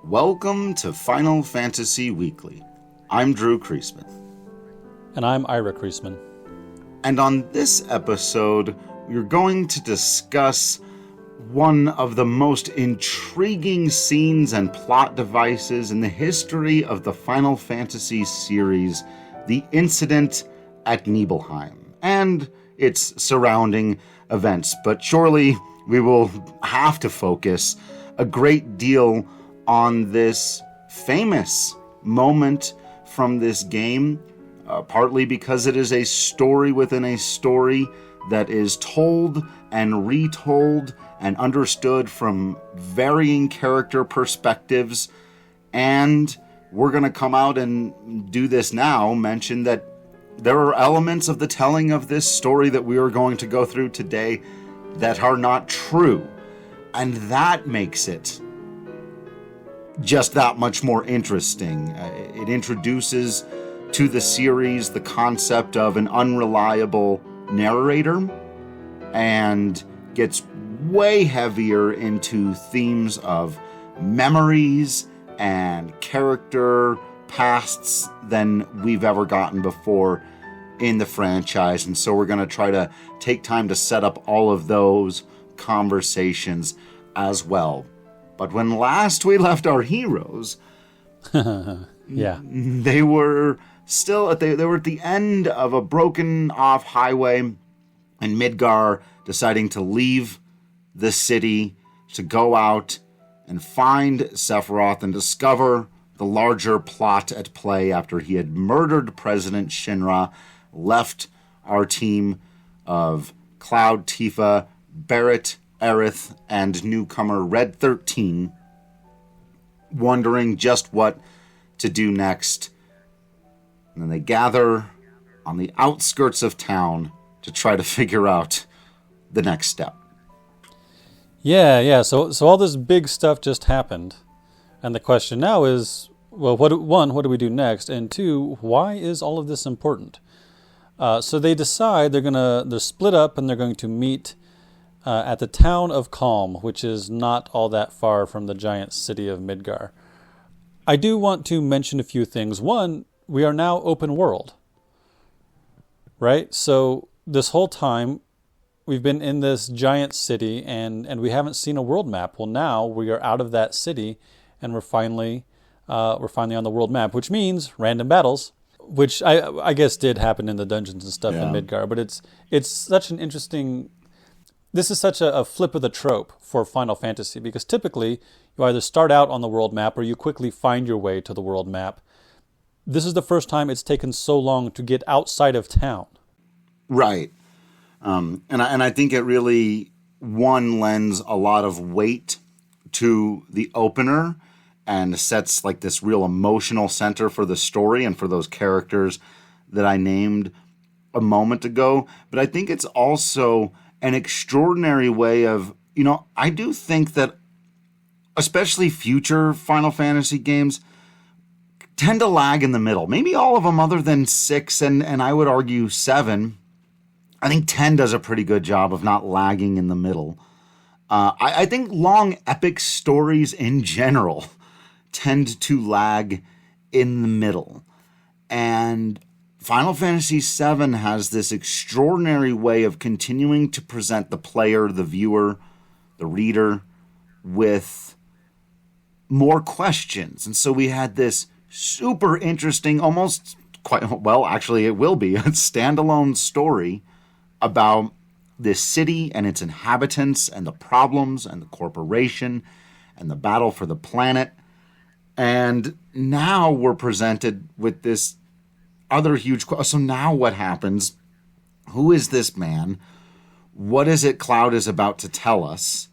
Welcome to Final Fantasy Weekly. I'm Drew Kreisman. And I'm Ira Kreisman. And on this episode, we're going to discuss one of the most intriguing scenes and plot devices in the history of the Final Fantasy series, the incident at Nibelheim, and its surrounding events. But surely we will have to focus a great deal on this famous moment from this game, partly because it is a story within a story that is told and retold and understood from varying character perspectives. And we're going to come out and do this now, mention that there are elements of the telling of this story that we are going to go through today that are not true. And that makes it just that much more interesting. It introduces to the series the concept of an unreliable narrator and gets way heavier into themes of memories and character pasts than we've ever gotten before in the franchise. And so we're going to try to take time to set up all of those conversations as well. But when last we left our heroes, yeah, they were still they were at the end of a broken off highway, and Midgar deciding to leave the city to go out and find Sephiroth and discover the larger plot at play after he had murdered President Shinra, left our team of Cloud, Tifa, Barrett, Aerith, and newcomer Red 13, wondering just what to do next. And then they gather on the outskirts of town to try to figure out the next step. Yeah. So all this big stuff just happened. And the question now is, well, what do we do next? And two, why is all of this important? So they decide they're split up and they're going to meet at the town of Kalm, which is not all that far from the giant city of Midgar. I do want to mention a few things. One, we are now open world, right? So this whole time we've been in this giant city and we haven't seen a world map. Well, now we are out of that city and we're finally on the world map, which means random battles, which I guess did happen in the dungeons and stuff in Midgar. But it's such an interesting. This is such a flip of the trope for Final Fantasy, because typically you either start out on the world map or you quickly find your way to the world map. This is the first time it's taken so long to get outside of town. Right. And I think it really, lends a lot of weight to the opener and sets like this real emotional center for the story and for those characters that I named a moment ago. But I think it's also an extraordinary way of, I do think that especially future Final Fantasy games tend to lag in the middle. Maybe all of them other than 6 and I would argue 7. I think 10 does a pretty good job of not lagging in the middle. I think long epic stories in general tend to lag in the middle. And Final Fantasy VII has this extraordinary way of continuing to present the player, the viewer, the reader with more questions. And so we had this super interesting, almost actually it will be a standalone story about this city and its inhabitants and the problems and the corporation and the battle for the planet. And now we're presented with this other huge question. So now what happens? Who is this man? What is it Cloud is about to tell us?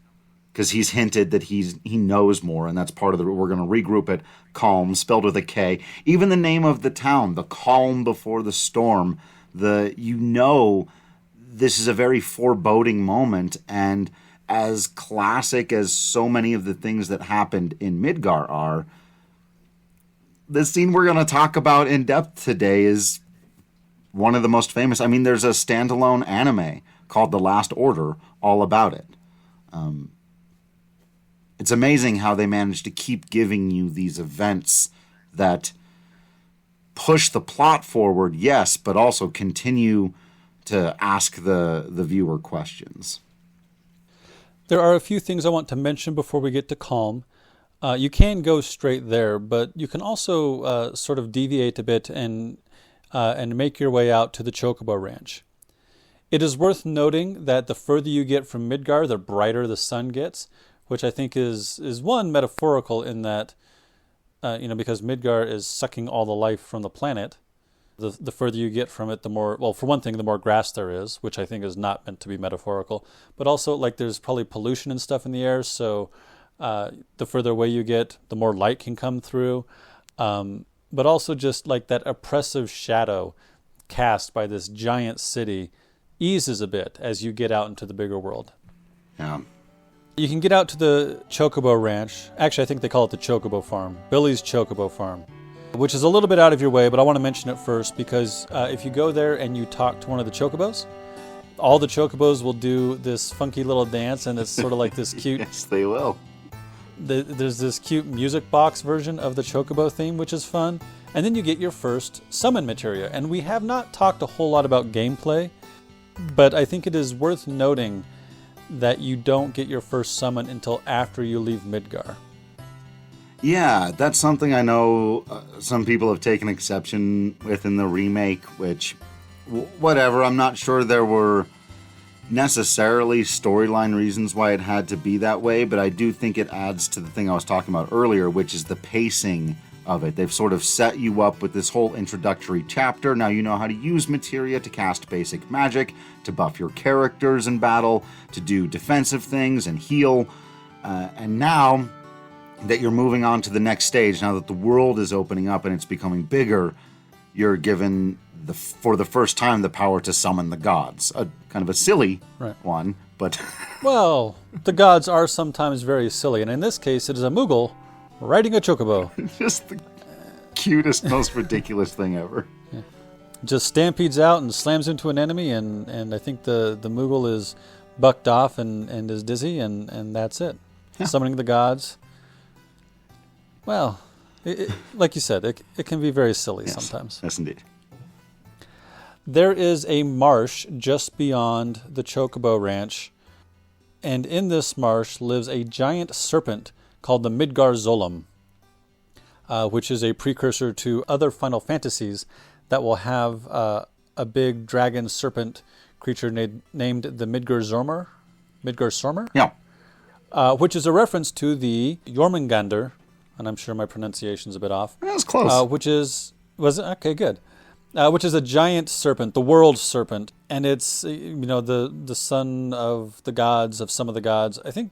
because he's hinted that he knows more, and that's part of the... We're going to regroup at Kalm, spelled with a K. Even the name of the town, the calm before the storm, this is a very foreboding moment, and as classic as so many of the things that happened in Midgar are, the scene we're going to talk about in depth today is one of the most famous. I mean, there's a standalone anime called The Last Order all about it. It's amazing how they managed to keep giving you these events that push the plot forward, yes, but also continue to ask the viewer questions. There are a few things I want to mention before we get to Kalm. You can go straight there, but you can also sort of deviate a bit and make your way out to the Chocobo Ranch. It is worth noting that the further you get from Midgar, the brighter the sun gets, which I think is one, metaphorical in that, because Midgar is sucking all the life from the planet. The further you get from it, the more, well, for one thing, the more grass there is, which I think is not meant to be metaphorical. But also, like, there's probably pollution and stuff in the air, so the further away you get, the more light can come through. But also just like that oppressive shadow cast by this giant city eases a bit as you get out into the bigger world. Yeah. You can get out to the Chocobo Ranch. Actually, I think they call it the Chocobo Farm. Billy's Chocobo Farm, which is a little bit out of your way, but I want to mention it first because if you go there and you talk to one of the Chocobos, all the Chocobos will do this funky little dance, and it's sort of like this cute... Yes, they will. There's this cute music box version of the Chocobo theme, which is fun. And then you get your first summon materia. And we have not talked a whole lot about gameplay, but I think it is worth noting that you don't get your first summon until after you leave Midgar. Yeah, that's something I know some people have taken exception with in the remake, which, whatever, I'm not sure there were necessarily storyline reasons why it had to be that way, but I do think it adds to the thing I was talking about earlier, which is the pacing of it. They've sort of set you up with this whole introductory chapter. Now you know how to use materia to cast basic magic, to buff your characters in battle, to do defensive things and heal, and now that you're moving on to the next stage, now that the world is opening up and it's becoming bigger, you're given, for the first time, the power to summon the gods. A kind of a silly one, but... Well, the gods are sometimes very silly, and in this case, it is a Moogle riding a Chocobo. Just the cutest, most ridiculous thing ever. Yeah. Just stampedes out and slams into an enemy, and I think the Moogle is bucked off and is dizzy, and that's it. Yeah. Summoning the gods. Well, like you said, it can be very silly sometimes. Yes, indeed. There is a marsh just beyond the Chocobo Ranch, and in this marsh lives a giant serpent called the Midgar Zolom, which is a precursor to other Final Fantasies that will have a big dragon serpent creature named the Midgar Zormer. Midgar Sormer? Yeah. Which is a reference to the Jormungandr, and I'm sure my pronunciation's a bit off. That was close. Which is... Was it? Okay, good. Which is a giant serpent, the world serpent, and it's, the son of the gods, of some of the gods. I think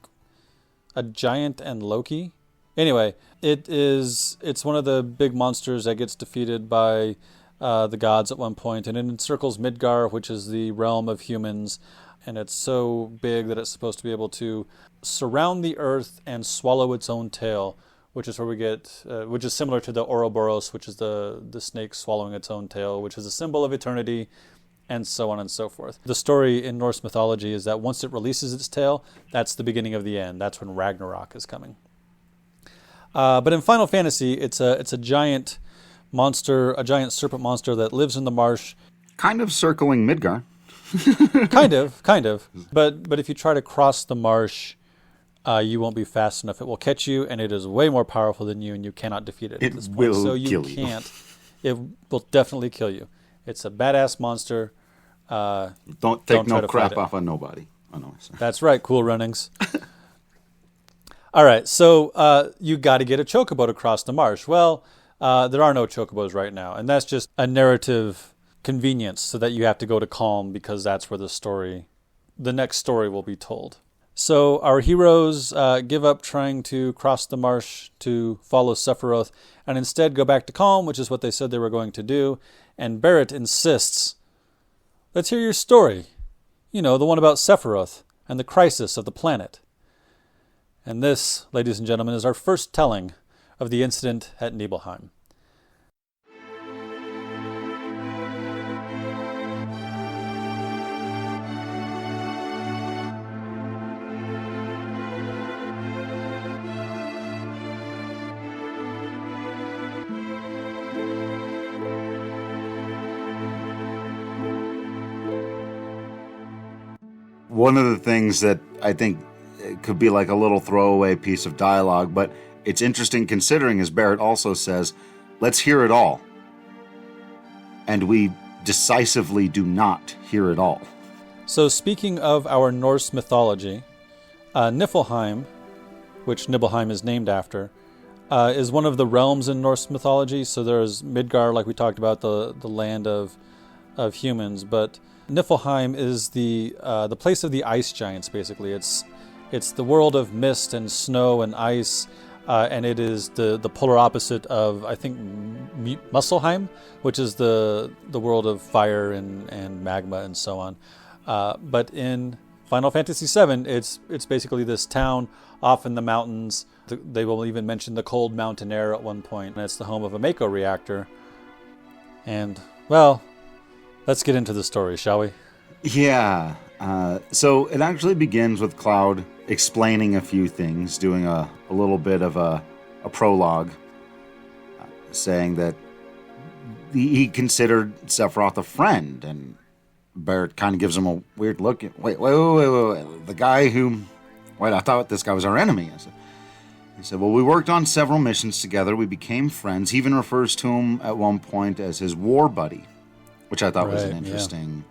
a giant and Loki. Anyway, it's one of the big monsters that gets defeated by the gods at one point, and it encircles Midgar, which is the realm of humans, and it's so big that it's supposed to be able to surround the earth and swallow its own tail, which is where we get, which is similar to the Ouroboros, which is the snake swallowing its own tail, which is a symbol of eternity, and so on and so forth. The story in Norse mythology is that once it releases its tail, that's the beginning of the end. That's when Ragnarok is coming. But in Final Fantasy, it's a giant monster, a giant serpent monster that lives in the marsh. Kind of circling Midgar. kind of. But if you try to cross the marsh, you won't be fast enough. It will catch you, and it is way more powerful than you, and you cannot defeat it at this point. Will so you kill can't. It will definitely kill you. It's a badass monster. Don't take no crap off on nobody. Oh, no, that's right, Cool Runnings. All right, so you got to get a chocobo to cross the marsh. Well, there are no chocobos right now, and that's just a narrative convenience so that you have to go to Kalm because that's where the next story will be told. So our heroes give up trying to cross the marsh to follow Sephiroth and instead go back to Kalm, which is what they said they were going to do. And Barrett insists, let's hear your story. You know, the one about Sephiroth and the crisis of the planet. And this, ladies and gentlemen, is our first telling of the incident at Nibelheim. One of the things that I think could be like a little throwaway piece of dialogue, but it's interesting considering, as Barrett also says, let's hear it all. And we decisively do not hear it all. So speaking of our Norse mythology, Niflheim, which Nibelheim is named after, is one of the realms in Norse mythology. So there's Midgar, like we talked about, the land of humans, but Niflheim is the place of the ice giants. Basically, it's the world of mist and snow and ice, and it is the polar opposite of, I think, Muspelheim, which is the world of fire and magma and so on. But in Final Fantasy VII, it's basically this town off in the mountains. They will even mention the cold mountain air at one point, and it's the home of a Mako reactor. And well, let's get into the story, shall we? Yeah. So it actually begins with Cloud explaining a few things, doing a little bit of a prologue, saying that he considered Sephiroth a friend, and Barrett kind of gives him a weird look. Wait. The guy who... Wait, I thought this guy was our enemy. He said, well, we worked on several missions together. We became friends. He even refers to him at one point as his war buddy, which I thought was an interesting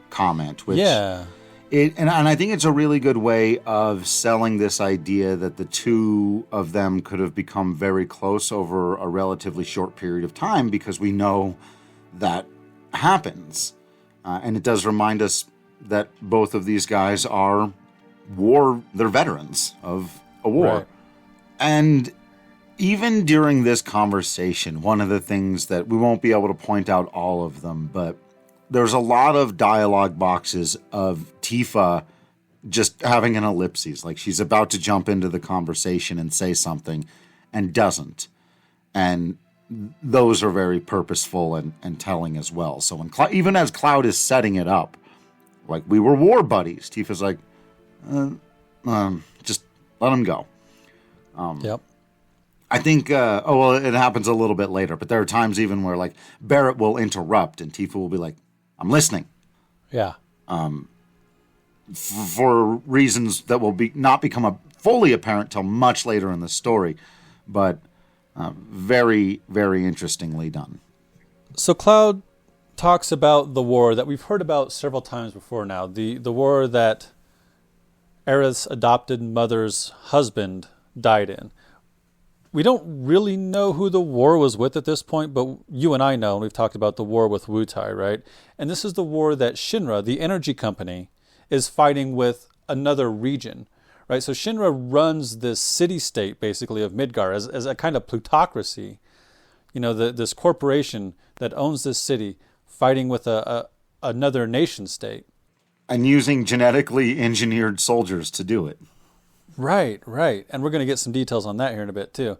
comment. Which, yeah. And I think it's a really good way of selling this idea that the two of them could have become very close over a relatively short period of time, because we know that happens. And it does remind us that both of these guys are they're veterans of a war. Right. And even during this conversation, one of the things that we won't be able to point out all of them, but there's a lot of dialogue boxes of Tifa just having an ellipses. Like she's about to jump into the conversation and say something and doesn't. And those are very purposeful and telling as well. So when even as Cloud is setting it up, like, we were war buddies, Tifa's like, just let him go. Yep. I think, it happens a little bit later, but there are times even where, like, Barrett will interrupt and Tifa will be like, I'm listening. Yeah. For reasons that will not become fully apparent till much later in the story, but very, very interestingly done. So Cloud talks about the war that we've heard about several times before now, the war that Aerith's adopted mother's husband died in. We don't really know who the war was with at this point, but you and I know, and we've talked about the war with Wutai, right? And this is the war that Shinra, the energy company, is fighting with another region, right? So Shinra runs this city-state, basically, of Midgar as a kind of plutocracy. You know, this corporation that owns this city fighting with another nation-state. And using genetically engineered soldiers to do it. Right. And we're going to get some details on that here in a bit, too.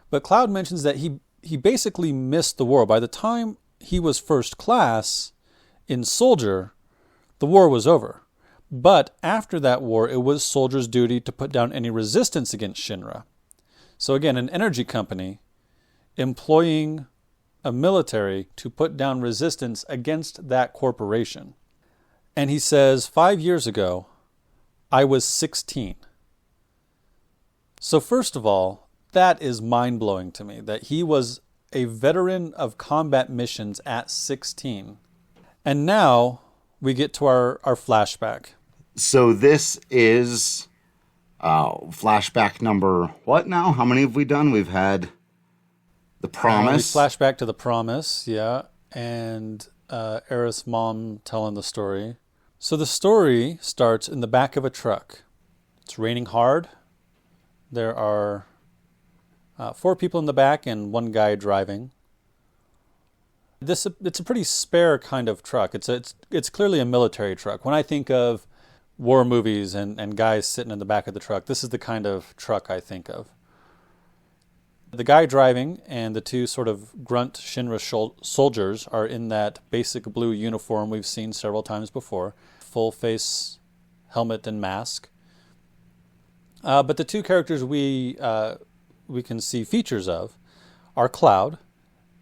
But Cloud mentions that he basically missed the war. By the time he was first class in Soldier, the war was over. But after that war, it was Soldier's duty to put down any resistance against Shinra. So again, an energy company employing a military to put down resistance against that corporation. And he says, 5 years ago, I was 16. So first of all, that is mind-blowing to me, that he was a veteran of combat missions at 16. And now we get to our flashback. So this is flashback number what now? How many have we done? We've had The Promise. We flashback to The Promise, yeah, and Aerith's mom telling the story. So the story starts in the back of a truck. It's raining hard. There are 4 people in the back and 1 guy driving. It's a pretty spare kind of truck. It's clearly a military truck. When I think of war movies and guys sitting in the back of the truck, this is the kind of truck I think of. The guy driving and the 2 sort of grunt Shinra soldiers are in that basic blue uniform we've seen several times before. Full face helmet and mask. But the 2 characters we can see features of are Cloud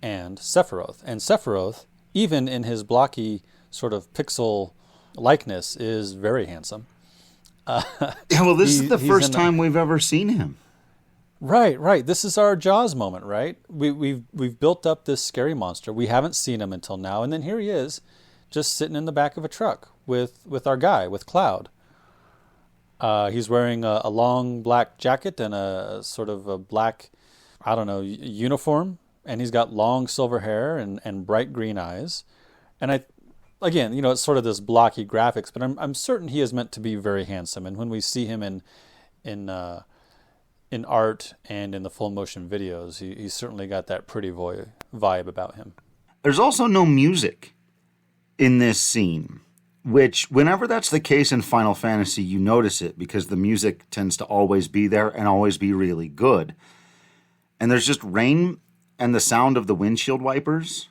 and Sephiroth. And Sephiroth, even in his blocky sort of pixel likeness, is very handsome. This is the first time we've ever seen him. Right. This is our Jaws moment, right? We've built up this scary monster. We haven't seen him until now, and then here he is, just sitting in the back of a truck with our guy, with Cloud. He's wearing a long black jacket and a sort of a black, uniform, and he's got long silver hair and bright green eyes. And again, it's sort of this blocky graphics, but I'm certain he is meant to be very handsome. And when we see him in art and in the full motion videos, he's certainly got that pretty vibe about him. There's also no music in this scene, which whenever that's the case in Final Fantasy, you notice it because the music tends to always be there and always be really good. And there's just rain and the sound of the windshield wipers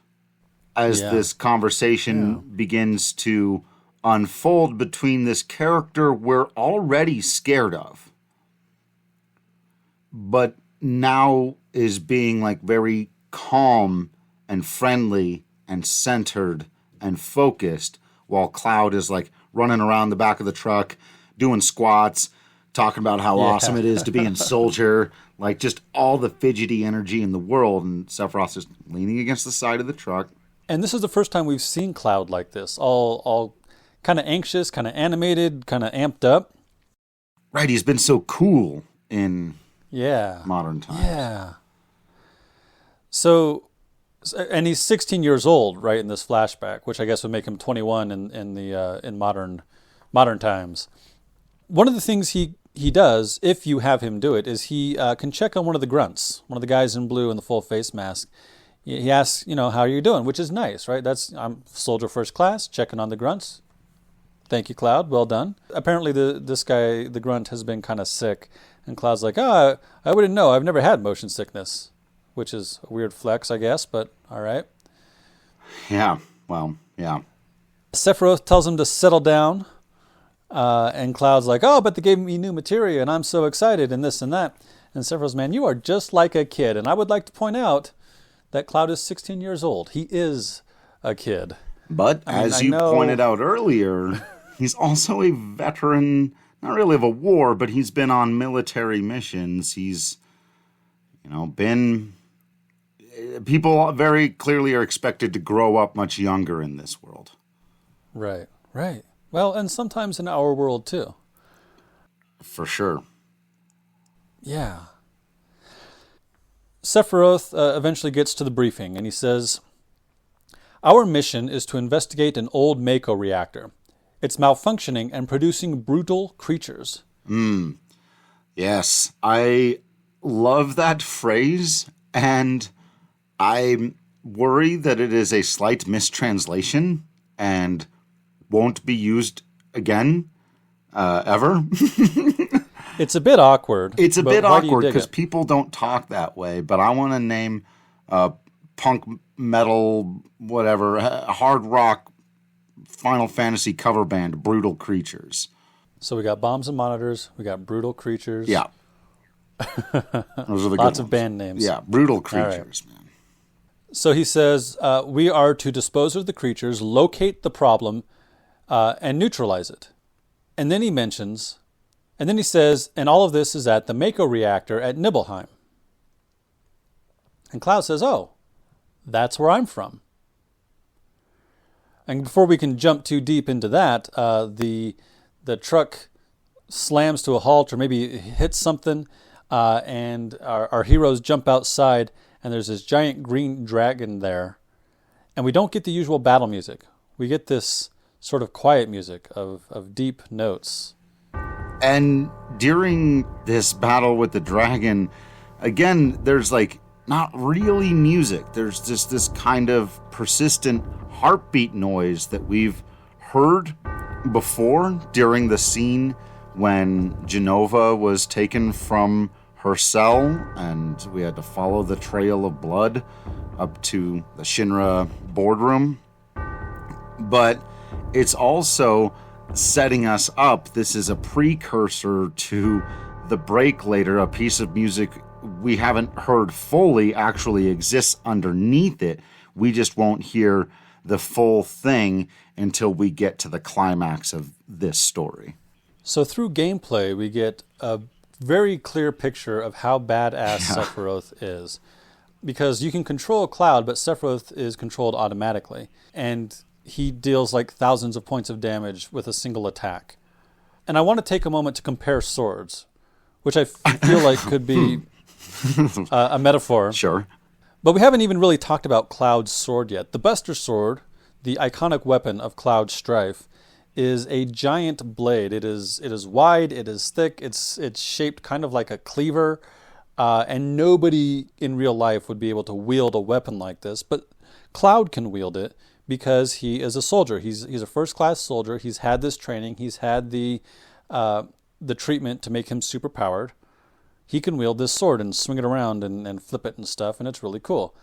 as this conversation begins to unfold between this character we're already scared of, but now is being like very calm and friendly and centered and focused, while Cloud is like running around the back of the truck, doing squats, talking about how awesome it is to be a soldier, like just all the fidgety energy in the world, and Sephiroth is leaning against the side of the truck. And this is the first time we've seen Cloud like this, all kind of anxious, kind of animated, kind of amped up. Right, he's been so cool in modern times. Yeah. So, and he's 16 years old, right, in this flashback, which I guess would make him 21 in modern times. One of the things he does, if you have him do it, is he can check on one of the grunts, one of the guys in blue in the full face mask. He asks, how are you doing, which is nice, right? I'm soldier first class, checking on the grunts. Thank you, Cloud. Well done. Apparently, this guy, the grunt, has been kind of sick, and Cloud's like, I wouldn't know. I've never had motion sickness, which is a weird flex, I guess, but all right. Yeah, well, yeah. Sephiroth tells him to settle down, and Cloud's like, but they gave me new materia, and I'm so excited, and this and that. And Sephiroth's, man, you are just like a kid. And I would like to point out that Cloud is 16 years old. He is a kid. But as you pointed out earlier, he's also a veteran, not really of a war, but he's been on military missions. He's, been... People very clearly are expected to grow up much younger in this world. Right. Well, and sometimes in our world, too. For sure. Yeah. Sephiroth eventually gets to the briefing, and he says, "Our mission is to investigate an old Mako reactor. It's malfunctioning and producing brutal creatures." Yes, I love that phrase, and I worry that it is a slight mistranslation and won't be used again, ever. It's a bit awkward. It's a bit awkward because people don't talk that way, but I want to name punk metal, whatever, hard rock Final Fantasy cover band Brutal Creatures. So we got Bombs and Monitors, we got Brutal Creatures. Yeah. Those are the Lots good of band names. Yeah, Brutal Creatures, man. So he says, we are to dispose of the creatures, locate the problem, and neutralize it. And then he says, and all of this is at the Mako reactor at Nibelheim. And Cloud says, that's where I'm from. And before we can jump too deep into that, the truck slams to a halt or maybe hits something, and our heroes jump outside, and there's this giant green dragon there. And we don't get the usual battle music. We get this sort of quiet music of deep notes. And during this battle with the dragon, again, there's like not really music. There's just this kind of persistent heartbeat noise that we've heard before during the scene when Jenova was taken from her cell and we had to follow the trail of blood up to the Shinra boardroom. But it's also setting us up. This is a precursor to the break later. A piece of music we haven't heard fully actually exists underneath it. We just won't hear the full thing until we get to the climax of this story. So through gameplay, we get a very clear picture of how badass Sephiroth is. Because you can control Cloud, but Sephiroth is controlled automatically. And he deals like thousands of points of damage with a single attack. And I want to take a moment to compare swords, which I feel like could be a metaphor. Sure. But we haven't even really talked about Cloud's sword yet. The Buster Sword, the iconic weapon of Cloud Strife, is a giant blade. It is wide, it is thick, it's shaped kind of like a cleaver, and nobody in real life would be able to wield a weapon like this. But Cloud can wield it because he is a soldier. He's a first-class soldier. He's had this training. He's had the treatment to make him superpowered. He can wield this sword and swing it around and flip it and stuff, and it's really cool.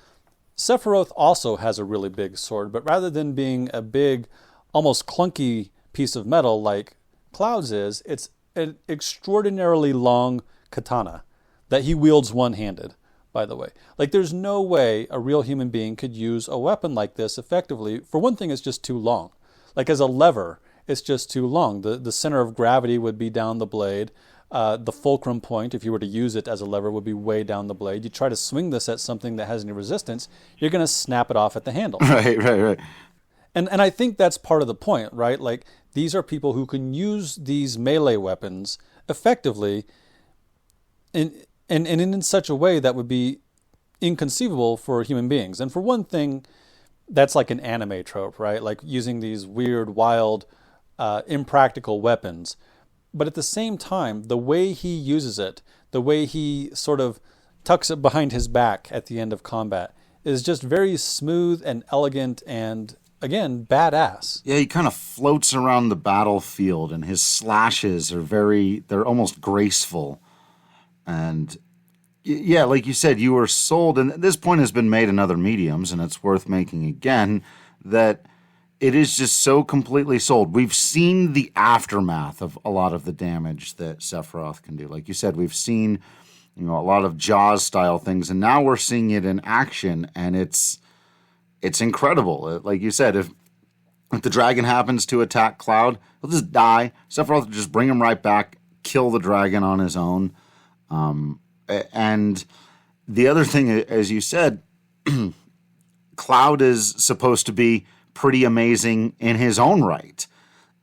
Sephiroth also has a really big sword, but rather than being a big, almost clunky piece of metal like Cloud's is, it's an extraordinarily long katana that he wields one-handed, by the way. Like, there's no way a real human being could use a weapon like this effectively. For one thing, it's just too long. Like, as a lever, it's just too long. The center of gravity would be down the blade. The fulcrum point, if you were to use it as a lever, would be way down the blade. You try to swing this at something that has any resistance, you're going to snap it off at the handle. Right. And I think that's part of the point, right? Like, these are people who can use these melee weapons effectively and in such a way that would be inconceivable for human beings. And for one thing, that's like an anime trope, right? Like using these weird, wild, impractical weapons. But at the same time, the way he uses it, the way he sort of tucks it behind his back at the end of combat is just very smooth and elegant and, again, badass. Yeah, he kind of floats around the battlefield and his slashes are they're almost graceful. And yeah, like you said, you were sold, and this point has been made in other mediums, and it's worth making again, that it is just so completely sold. We've seen the aftermath of a lot of the damage that Sephiroth can do. Like you said, we've seen, a lot of Jaws-style things, and now we're seeing it in action, and it's incredible. Like you said, if the dragon happens to attack Cloud, he'll just die. Sephiroth will just bring him right back, kill the dragon on his own. And the other thing, as you said, Cloud is supposed to be pretty amazing in his own right.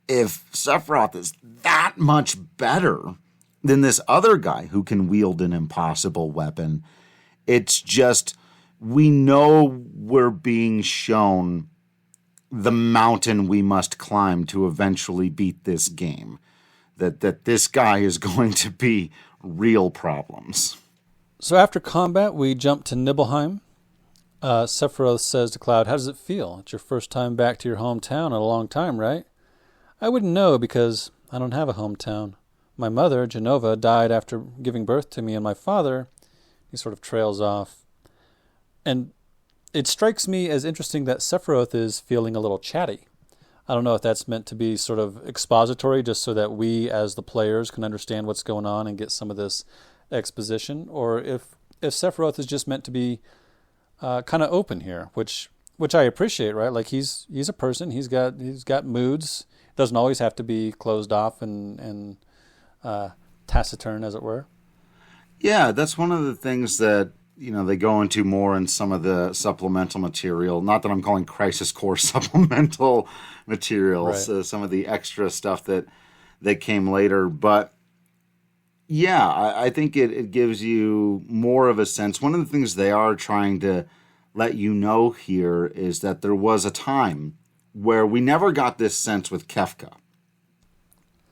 If Sephiroth is that much better than this other guy who can wield an impossible weapon, it's just, we know we're being shown the mountain we must climb to eventually beat this game. That this guy is going to be real problems. So after combat, we jump to Nibelheim. Sephiroth says to Cloud, "How does it feel? It's your first time back to your hometown in a long time, right?" "I wouldn't know because I don't have a hometown. My mother, Jenova, died after giving birth to me, and my father," he sort of trails off. And it strikes me as interesting that Sephiroth is feeling a little chatty. I don't know if that's meant to be sort of expository, just so that we as the players can understand what's going on and get some of this exposition, or if Sephiroth is just meant to be kind of open here, which I appreciate, right? Like he's a person, he's got moods. It doesn't always have to be closed off and taciturn, as it were. Yeah, that's one of the things that they go into more in some of the supplemental material. Not that I'm calling Crisis Core supplemental materials, right. Some of the extra stuff that came later. But yeah, I think it gives you more of a sense. One of the things they are trying to let you know here is that there was a time where we never got this sense with Kefka.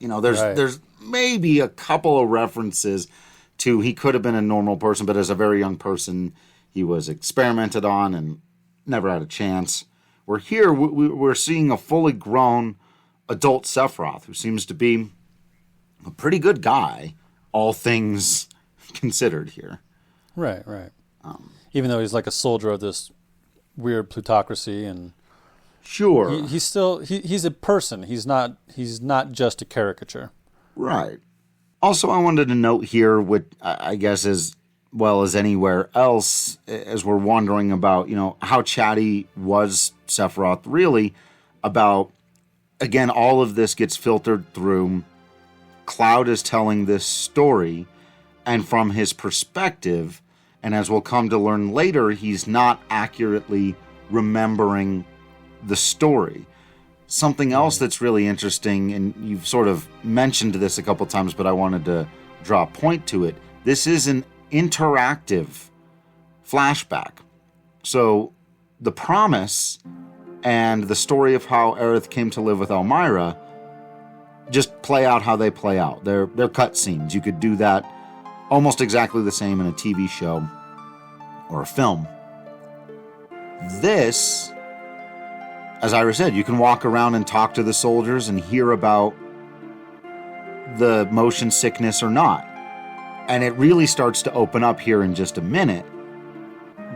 Right. There's maybe a couple of references to he could have been a normal person, but as a very young person, he was experimented on and never had a chance. Where here, we're seeing a fully grown adult Sephiroth, who seems to be a pretty good guy, all things considered here. Right. Even though he's like a soldier of this weird plutocracy, and sure, he's still he's a person. He's not just a caricature. Right. Also, I wanted to note here, what I guess as well as anywhere else, as we're wondering about, how chatty was Sephiroth really, about, again, all of this gets filtered through. Cloud is telling this story, and from his perspective, and as we'll come to learn later, he's not accurately remembering the story. Something else that's really interesting, and you've sort of mentioned this a couple times, but I wanted to draw a point to it. This is an interactive flashback. So the promise and the story of how Aerith came to live with Elmira just play out how they play out. They're cutscenes. You could do that almost exactly the same in a TV show or a film. This, as Ira said, you can walk around and talk to the soldiers and hear about the motion sickness or not. And it really starts to open up here in just a minute,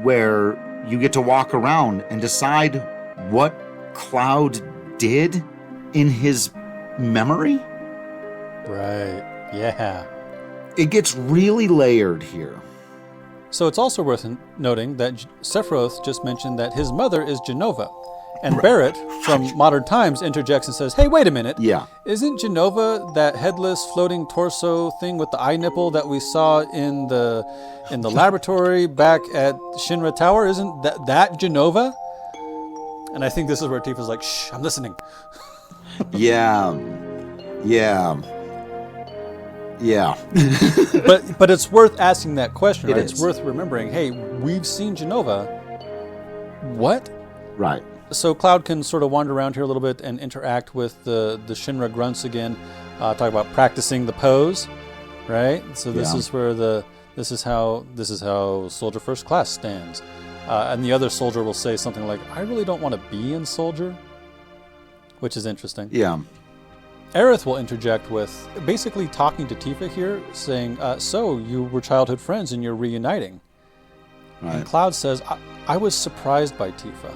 where you get to walk around and decide what Cloud did in his memory. Right. Yeah. It gets really layered here. So it's also worth noting that Sephiroth just mentioned that his mother is Jenova. And Barrett from Modern Times interjects and says, hey, wait a minute. Yeah. Isn't Jenova that headless floating torso thing with the eye nipple that we saw in the laboratory back at Shinra Tower? Isn't that Jenova? And I think this is where Tifa's like, shh, I'm listening. Yeah. But it's worth asking that question, right? It is. It's worth remembering, hey, we've seen Jenova. What? Right. So Cloud can sort of wander around here a little bit and interact with the Shinra grunts again. Talk about practicing the pose, right? So this is where this is how Soldier First Class stands. And the other soldier will say something like, I really don't want to be in Soldier, which is interesting. Yeah. Aerith will interject with basically talking to Tifa here, saying, so you were childhood friends and you're reuniting. Right. And Cloud says, I was surprised by Tifa.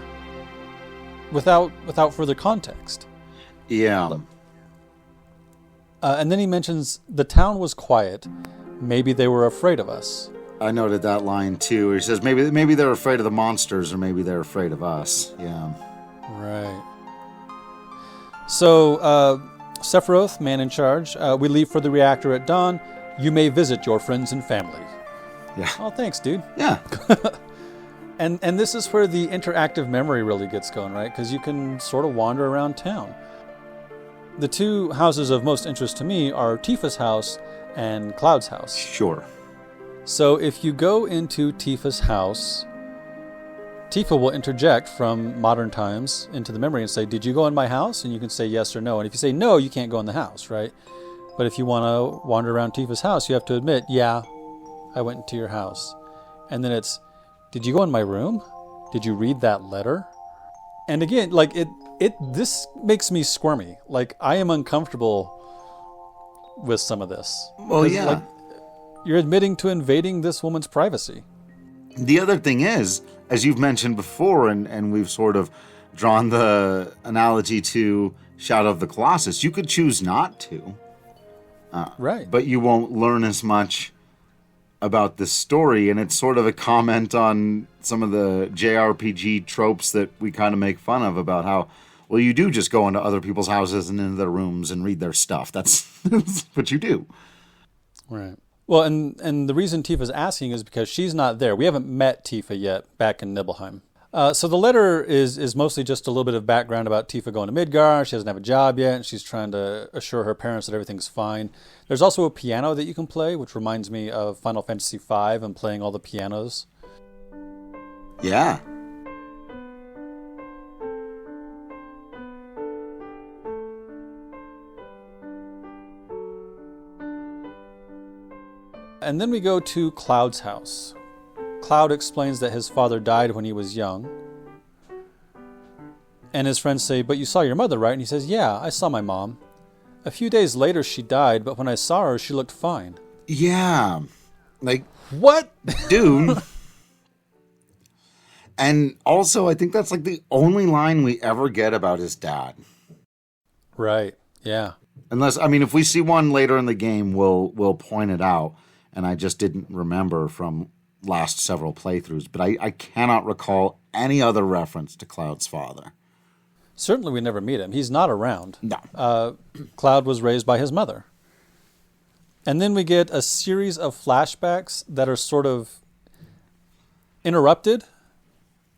Without further context. Yeah. And then he mentions the town was quiet. Maybe they were afraid of us. I noted that line too. He says maybe they're afraid of the monsters, or maybe they're afraid of us. Yeah. Right. So Sephiroth, man in charge. We leave for the reactor at dawn. You may visit your friends and family. Yeah. Oh, thanks, dude. Yeah. And this is where the interactive memory really gets going, right? Because you can sort of wander around town. The two houses of most interest to me are Tifa's house and Cloud's house. Sure. So if you go into Tifa's house, Tifa will interject from Modern Times into the memory and say, did you go in my house? And you can say yes or no. And if you say no, you can't go in the house, right? But if you want to wander around Tifa's house, you have to admit, yeah, I went into your house. And then it's, did you go in my room? Did you read that letter? And again, like this makes me squirmy. Like I am uncomfortable with some of this. Well, yeah. Like, you're admitting to invading this woman's privacy. The other thing is, as you've mentioned before, and we've sort of drawn the analogy to Shadow of the Colossus, you could choose not to. Right. But you won't learn as much about this story, and it's sort of a comment on some of the JRPG tropes that we kind of make fun of, about how, well, you do just go into other people's houses and into their rooms and read their stuff. That's what you do. Right. Well, and the reason Tifa's asking is because she's not there. We haven't met Tifa yet back in Nibelheim. So the letter is mostly just a little bit of background about Tifa going to Midgar. She doesn't have a job yet, and she's trying to assure her parents that everything's fine. There's also a piano that you can play, which reminds me of Final Fantasy V and playing all the pianos. Yeah. And then we go to Cloud's house. Cloud explains that his father died when he was young. And his friends say, but you saw your mother, right? And he says, yeah, I saw my mom. A few days later, she died, but when I saw her, she looked fine. Yeah. Like, what? Dude. And also, I think that's like the only line we ever get about his dad. Right. Yeah. Unless, I mean, if we see one later in the game, we'll point it out. And I just didn't remember from last several playthroughs. But I cannot recall any other reference to Cloud's father. Certainly we never meet him. He's not around. No. Cloud was raised by his mother. And then we get a series of flashbacks that are sort of interrupted.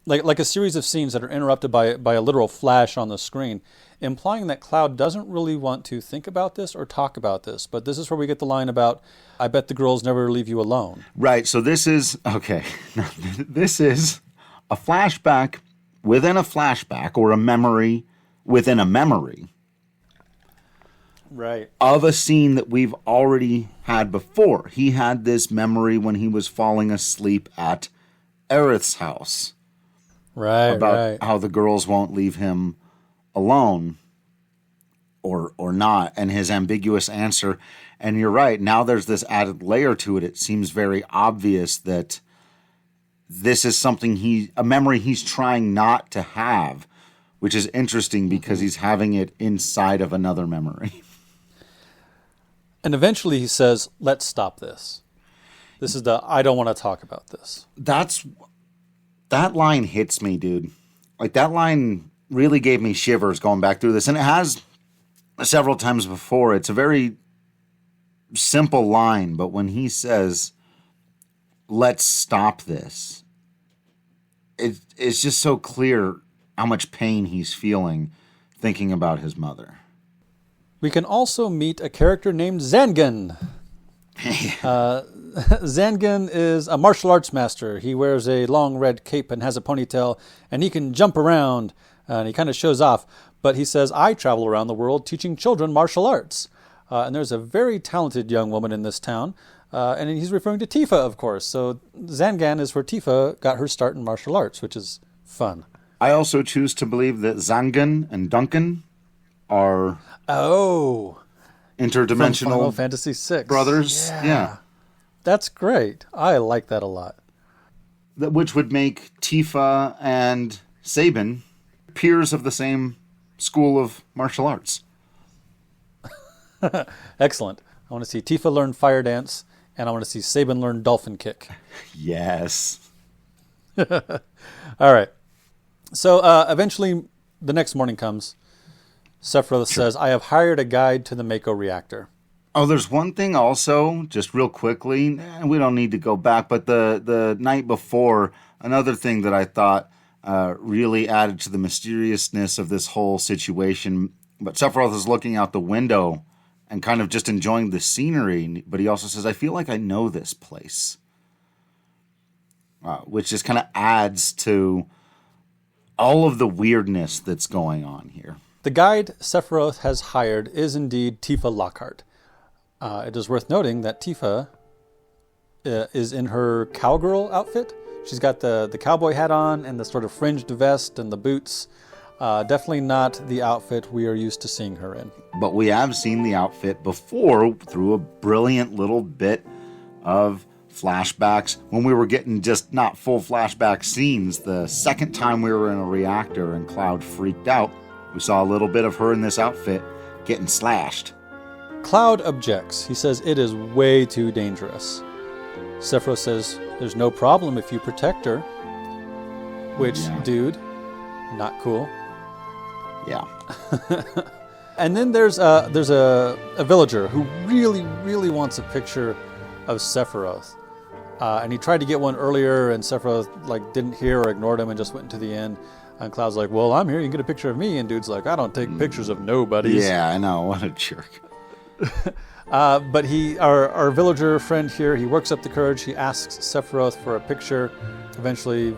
Like a series of scenes that are interrupted by a literal flash on the screen, implying that Cloud doesn't really want to think about this or talk about this. But this is where we get the line about, I bet the girls never leave you alone. Right, so this is, okay, this is a flashback within a flashback, or a memory within a memory. Right. Of a scene that we've already had before. He had this memory when he was falling asleep at Aerith's house. Right, about how the girls won't leave him alone or not, and his ambiguous answer. And you're right, now there's this added layer to it. It seems very obvious that this is something a memory he's trying not to have, which is interesting because he's having it inside of another memory. And eventually he says, let's stop this. This is I don't want to talk about this. That line hits me, dude. Like, that line really gave me shivers going back through this. And it has several times before. It's a very simple line, but when he says, let's stop this, it's just so clear how much pain he's feeling thinking about his mother. We can also meet a character named Zangan. Zangan is a martial arts master. He wears a long red cape and has a ponytail, and he can jump around, and he kind of shows off. But he says, I travel around the world teaching children martial arts. And there's a very talented young woman in this town, and he's referring to Tifa, of course. So Zangan is where Tifa got her start in martial arts, which is fun. I also choose to believe that Zangan and Duncan are interdimensional Final Fantasy VI brothers. Yeah. That's great. I like that a lot. Which would make Tifa and Sabin peers of the same school of martial arts. Excellent. I want to see Tifa learn fire dance, and I want to see Sabin learn dolphin kick. Yes. All right. So eventually, the next morning comes. Sephiroth says, I have hired a guide to the Mako reactor. Oh, there's one thing also, just real quickly, and we don't need to go back, but the night before, another thing that I thought really added to the mysteriousness of this whole situation. But Sephiroth is looking out the window and kind of just enjoying the scenery, but he also says, I feel like I know this place. Which just kind of adds to all of the weirdness that's going on here. The guide Sephiroth has hired is indeed Tifa Lockhart. It is worth noting that Tifa is in her cowgirl outfit. She's got the cowboy hat on and the sort of fringed vest and the boots. Definitely not the outfit we are used to seeing her in. But we have seen the outfit before through a brilliant little bit of flashbacks when we were getting just not full flashback scenes. The second time we were in a reactor and Cloud freaked out, we saw a little bit of her in this outfit getting slashed. Cloud objects. He says it is way too dangerous. Sephiroth says there's no problem if you protect her. Which, dude, not cool. Yeah. And then there's a villager who really wants a picture of Sephiroth. And he tried to get one earlier, and Sephiroth didn't hear or ignored him and just went to the end. And Cloud's like, well, I'm here, you can get a picture of me. And dude's like, I don't take pictures of nobodies. Yeah, I know. What a jerk. But our villager friend here, he works up the courage. He asks Sephiroth for a picture. Eventually,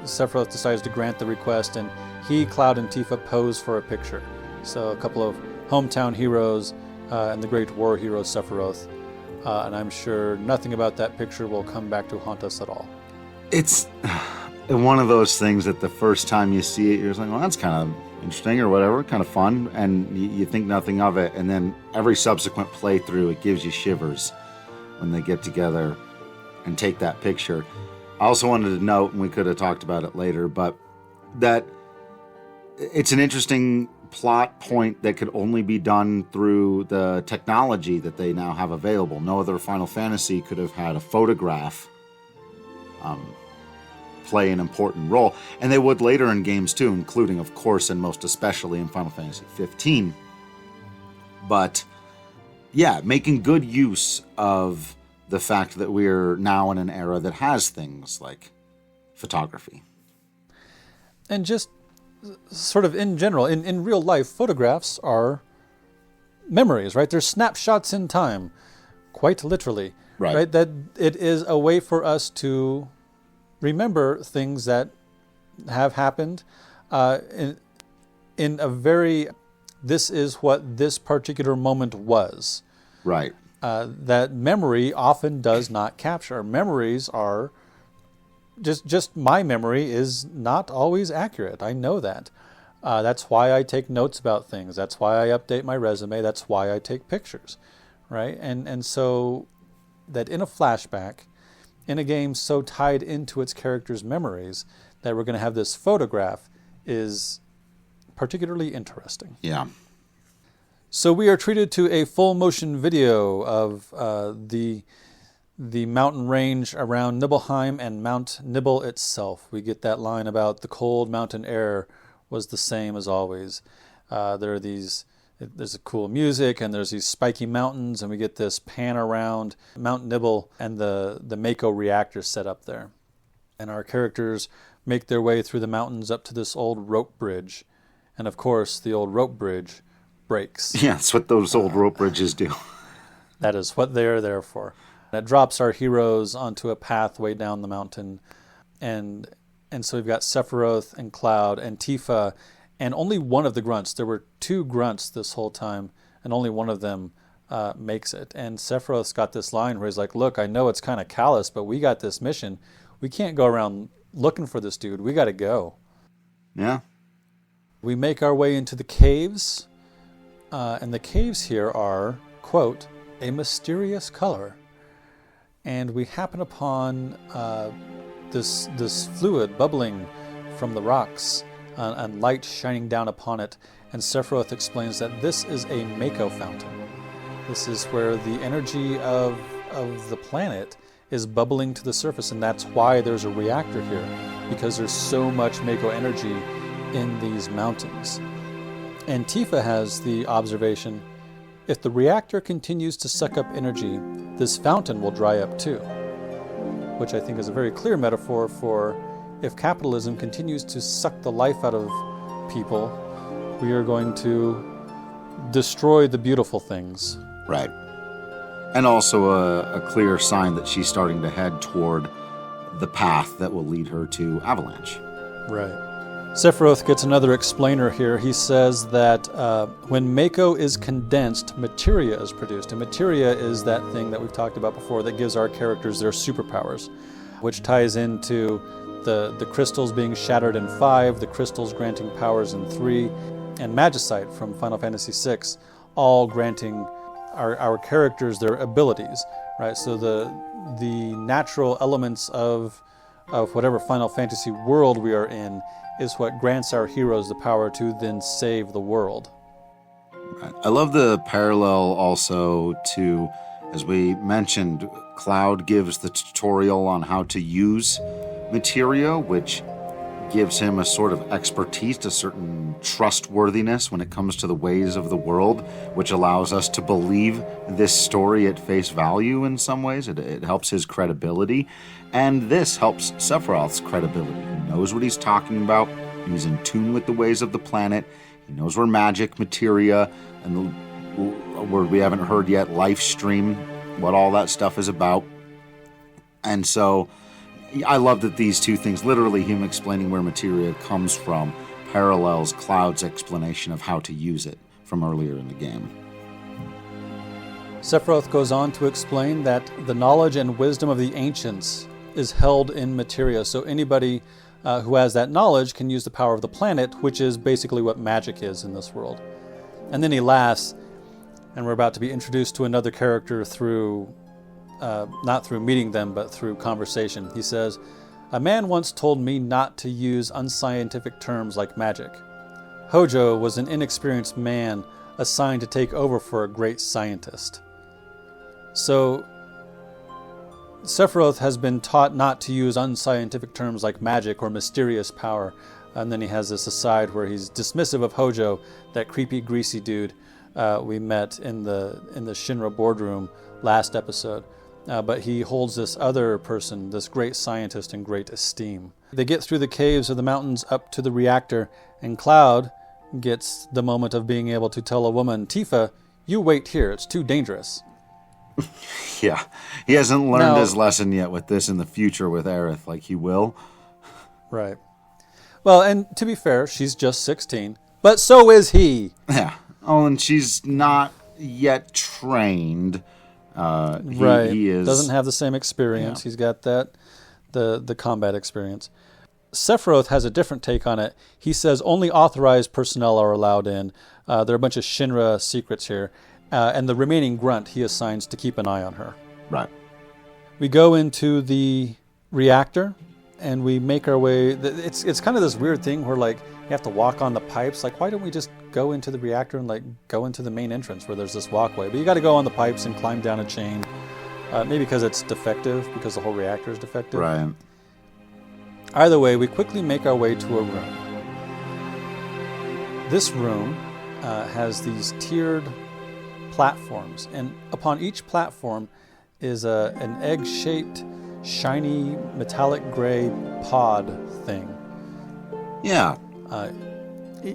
Sephiroth decides to grant the request, and he, Cloud, and Tifa pose for a picture. So a couple of hometown heroes and the great war hero Sephiroth and I'm sure nothing about that picture will come back to haunt us at all. It's one of those things that the first time you see it, you're just like, well, that's kind of interesting or whatever, kind of fun, and you think nothing of it, and then every subsequent playthrough, it gives you shivers when they get together and take that picture. I also wanted to note, and we could have talked about it later, but that it's an interesting plot point that could only be done through the technology that they now have available. No other Final Fantasy could have had a photograph play an important role, and they would later in games too, including, of course, and most especially in Final Fantasy 15. But yeah, making good use of the fact that we're now in an era that has things like photography. And just sort of in general, in real life, photographs are memories, right? They're snapshots in time, quite literally, right? That it is a way for us to remember things that have happened in a very, this is what this particular moment was. Right. That memory often does not capture. Memories are, just my memory is not always accurate. I know that. That's why I take notes about things. That's why I update my resume. That's why I take pictures, right? And so that in a flashback, in a game so tied into its characters' memories, that we're going to have this photograph is particularly interesting. Yeah. So we are treated to a full motion video of the mountain range around Nibelheim and Mount Nibel itself. We get that line about the cold mountain air was the same as always. There's a cool music, and there's these spiky mountains, and we get this pan around Mount Nibel and the Mako reactor set up there. And our characters make their way through the mountains up to this old rope bridge. And of course, the old rope bridge breaks. Yeah, that's what those old rope bridges do. That is what they are there for. And it drops our heroes onto a pathway down the mountain. And so we've got Sephiroth and Cloud and Tifa, and only one of the grunts. There were 2 grunts this whole time, and only one of them makes it. And Sephiroth's got this line where he's like, look, I know it's kind of callous, but we got this mission. We can't go around looking for this dude. We got to go. Yeah. We make our way into the caves, and the caves here are, quote, a mysterious color. And we happen upon this fluid bubbling from the rocks, and light shining down upon it. And Sephiroth explains that this is a Mako fountain. This is where the energy of the planet is bubbling to the surface, and that's why there's a reactor here, because there's so much Mako energy in these mountains. And Tifa has the observation, if the reactor continues to suck up energy, this fountain will dry up too, which I think is a very clear metaphor for if capitalism continues to suck the life out of people, we are going to destroy the beautiful things. Right. And also a clear sign that she's starting to head toward the path that will lead her to Avalanche. Right. Sephiroth gets another explainer here. He says that when Mako is condensed, materia is produced. And materia is that thing that we've talked about before that gives our characters their superpowers, which ties into the crystals being shattered in 5, the crystals granting powers in 3, and Magicite from Final Fantasy VI, all granting our characters their abilities, right? So the natural elements of whatever Final Fantasy world we are in is what grants our heroes the power to then save the world. Right. I love the parallel also to, as we mentioned, Cloud gives the tutorial on how to use materia, which gives him a sort of expertise, a certain trustworthiness when it comes to the ways of the world, which allows us to believe this story at face value in some ways. It helps his credibility, and this helps Sephiroth's credibility. He knows what he's talking about. He's in tune with the ways of the planet. He knows where magic, materia, and the word we haven't heard yet, life stream, what all that stuff is about. And so I love that these two things, literally him explaining where materia comes from, parallels Cloud's explanation of how to use it from earlier in the game. Sephiroth goes on to explain that the knowledge and wisdom of the ancients is held in materia, so anybody who has that knowledge can use the power of the planet, which is basically what magic is in this world. And then he laughs, and we're about to be introduced to another character through, not through meeting them, but through conversation. He says, "A man once told me not to use unscientific terms like magic. Hojo was an inexperienced man assigned to take over for a great scientist." So Sephiroth has been taught not to use unscientific terms like magic or mysterious power. And then he has this aside where he's dismissive of Hojo, that creepy, greasy dude we met in the Shinra boardroom last episode. But he holds this other person, this great scientist, in great esteem. They get through the caves of the mountains up to the reactor, and Cloud gets the moment of being able to tell a woman, "Tifa, you wait here, it's too dangerous." Yeah, he hasn't learned his lesson yet with this in the future with Aerith, like he will. Right. Well, and to be fair, she's just 16, but so is he. Yeah. Oh, and she's not yet trained. Right. He is... doesn't have the same experience. Yeah. He's got the combat experience. Sephiroth has a different take on it. He says only authorized personnel are allowed in. There are a bunch of Shinra secrets here. And the remaining grunt he assigns to keep an eye on her. Right. We go into the reactor, and we make our way. It's kind of this weird thing where, like, you have to walk on the pipes. Like, why don't we just go into the reactor and, like, go into the main entrance where there's this walkway? But you got to go on the pipes and climb down a chain. Maybe because it's defective, because the whole reactor is defective. Right. Either way, we quickly make our way to a room. This room has these tiered platforms, and upon each platform is an egg-shaped, shiny, metallic gray pod thing. Yeah.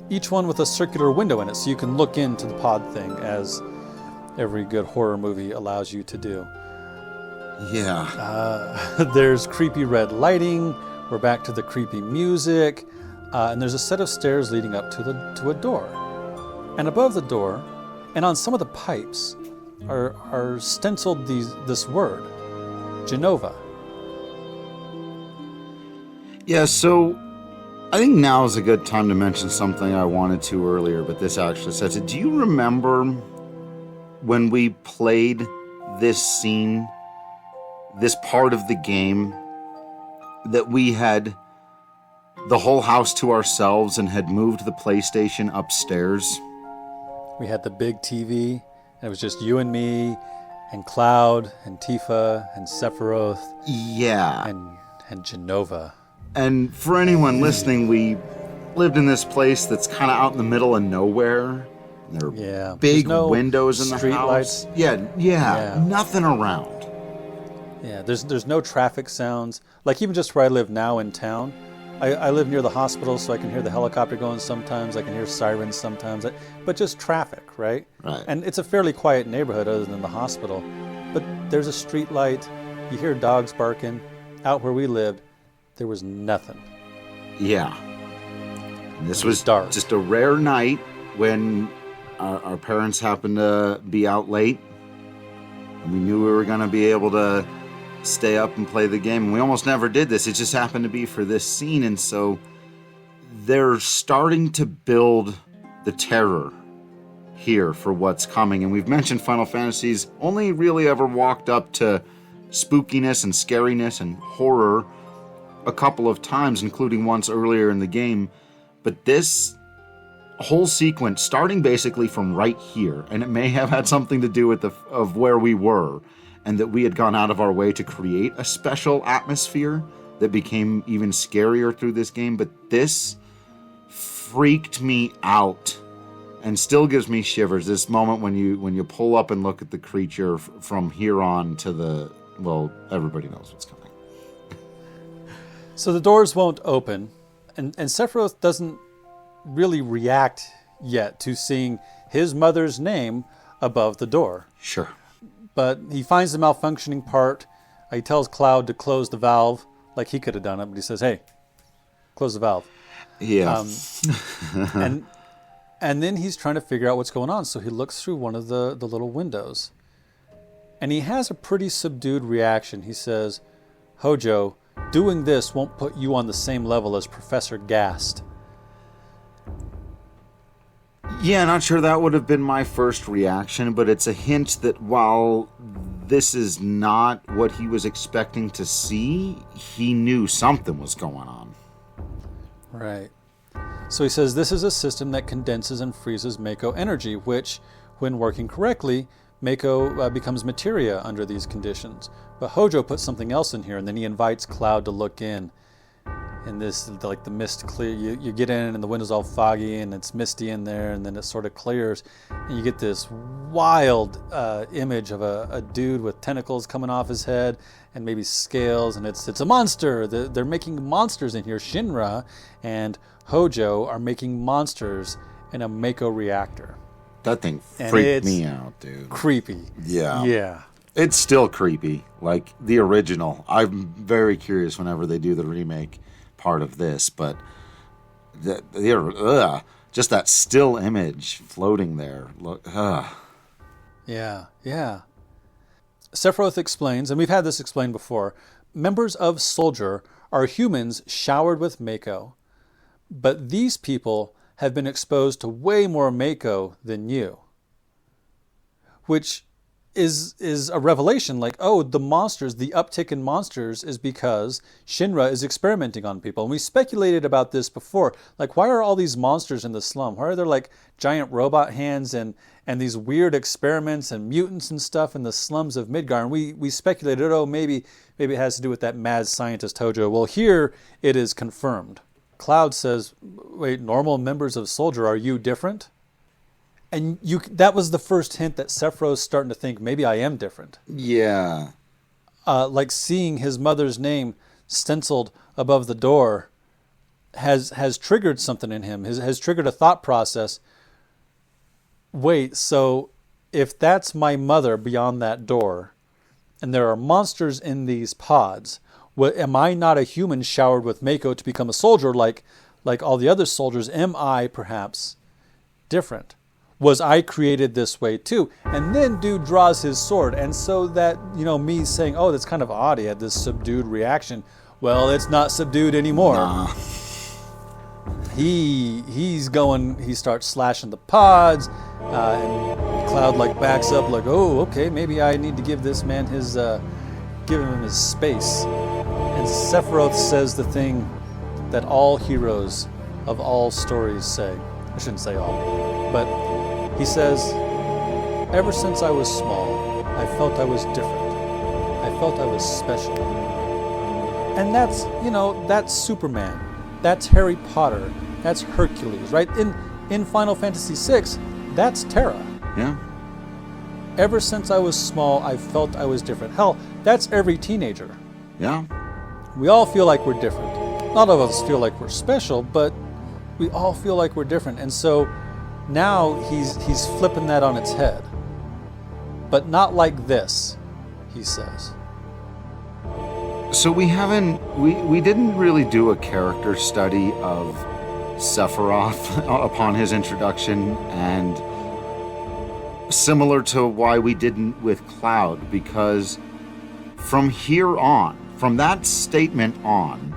Each one with a circular window in it, so you can look into the pod thing, as every good horror movie allows you to do. Yeah. There's creepy red lighting. We're back to the creepy music, and there's a set of stairs leading up to a door. And above the door, and on some of the pipes, are stenciled this word, Jenova. Yeah, so I think now is a good time to mention something I wanted to earlier, but this actually says it. Do you remember when we played this scene, this part of the game, that we had the whole house to ourselves and had moved the PlayStation upstairs? We had the big TV, and it was just you and me, and Cloud, and Tifa, and Sephiroth. Yeah. And Jenova. And for anyone listening, we lived in this place that's kind of out in the middle of nowhere. There are big windows in the house. Lights. Yeah, nothing around. Yeah, there's no traffic sounds. Like even just where I live now in town, I live near the hospital, so I can hear the helicopter going sometimes. I can hear sirens sometimes. But just traffic, right? Right. And it's a fairly quiet neighborhood other than the hospital. But there's a street light. You hear dogs barking. Out where we lived, there was nothing. Yeah. And this was dark. Just a rare night when our parents happened to be out late. And we knew we were going to be able to stay up and play the game, and we almost never did this. It just happened to be for this scene, and so they're starting to build the terror here for what's coming. And we've mentioned Final Fantasies only really ever walked up to spookiness and scariness and horror a couple of times, including once earlier in the game, but this whole sequence, starting basically from right here, and it may have had something to do with of where we were, and that we had gone out of our way to create a special atmosphere that became even scarier through this game. But this freaked me out and still gives me shivers. This moment when you pull up and look at the creature from here on to the, well, everybody knows what's coming. So the doors won't open, and Sephiroth doesn't really react yet to seeing his mother's name above the door. Sure. But he finds the malfunctioning part. He tells Cloud to close the valve, like he could have done it, but he says, "Hey, close the valve." Yeah. And then he's trying to figure out what's going on, so he looks through one of the little windows. And he has a pretty subdued reaction. He says, Hojo, doing this won't put you on the same level as Professor Gast. Yeah, not sure that would have been my first reaction, but it's a hint that while this is not what he was expecting to see, he knew something was going on. Right. So he says this is a system that condenses and freezes Mako energy, which, when working correctly, Mako becomes materia under these conditions. But Hojo puts something else in here, and then he invites Cloud to look in. And this, like the mist clear, you get in and the window's all foggy and it's misty in there, and then it sort of clears. And you get this wild image of a dude with tentacles coming off his head and maybe scales, and it's a monster. They're making monsters in here. Shinra and Hojo are making monsters in a Mako reactor. That thing freaked me out, dude. Creepy. Yeah. Yeah. It's still creepy, like the original. I'm very curious whenever they do the remake part of this, but just that still image floating there. Look, Yeah. Sephiroth explains, and we've had this explained before, members of Soldier are humans showered with Mako, but these people have been exposed to way more Mako than you. Which is a revelation, like, oh, the monsters, the uptick in monsters is because Shinra is experimenting on people. And we speculated about this before. Like, why are all these monsters in the slum? Why are there like giant robot hands and these weird experiments and mutants and stuff in the slums of Midgar? And we speculated, oh, maybe it has to do with that mad scientist Hojo. Well, here it is confirmed. Cloud says, wait, normal members of Soldier, are you different? And that was the first hint that Sephiroth's starting to think, maybe I am different. yeah. Like seeing his mother's name stenciled above the door has triggered something in him, has triggered a thought process. Wait, so if that's my mother beyond that door, and there are monsters in these pods, am I not a human showered with Mako to become a soldier like all the other soldiers? Am I perhaps different? Was I created this way too? And then dude draws his sword, and so that, me saying, oh, that's kind of odd, he had this subdued reaction. Well, it's not subdued anymore. Nah. He starts slashing the pods, and Cloud backs up like, oh, okay, maybe I need to give this man give him his space. And Sephiroth says the thing that all heroes of all stories say. I shouldn't say all, but he says, ever since I was small, I felt I was different. I felt I was special. And that's Superman. That's Harry Potter. That's Hercules, right? In Final Fantasy VI, that's Terra. Yeah. Ever since I was small, I felt I was different. Hell, that's every teenager. Yeah. We all feel like we're different. Not all of us feel like we're special, but we all feel like we're different. And so now he's flipping that on its head. But not like this, he says. So we didn't really do a character study of Sephiroth upon his introduction, and similar to why we didn't with Cloud, because from here on, from that statement on,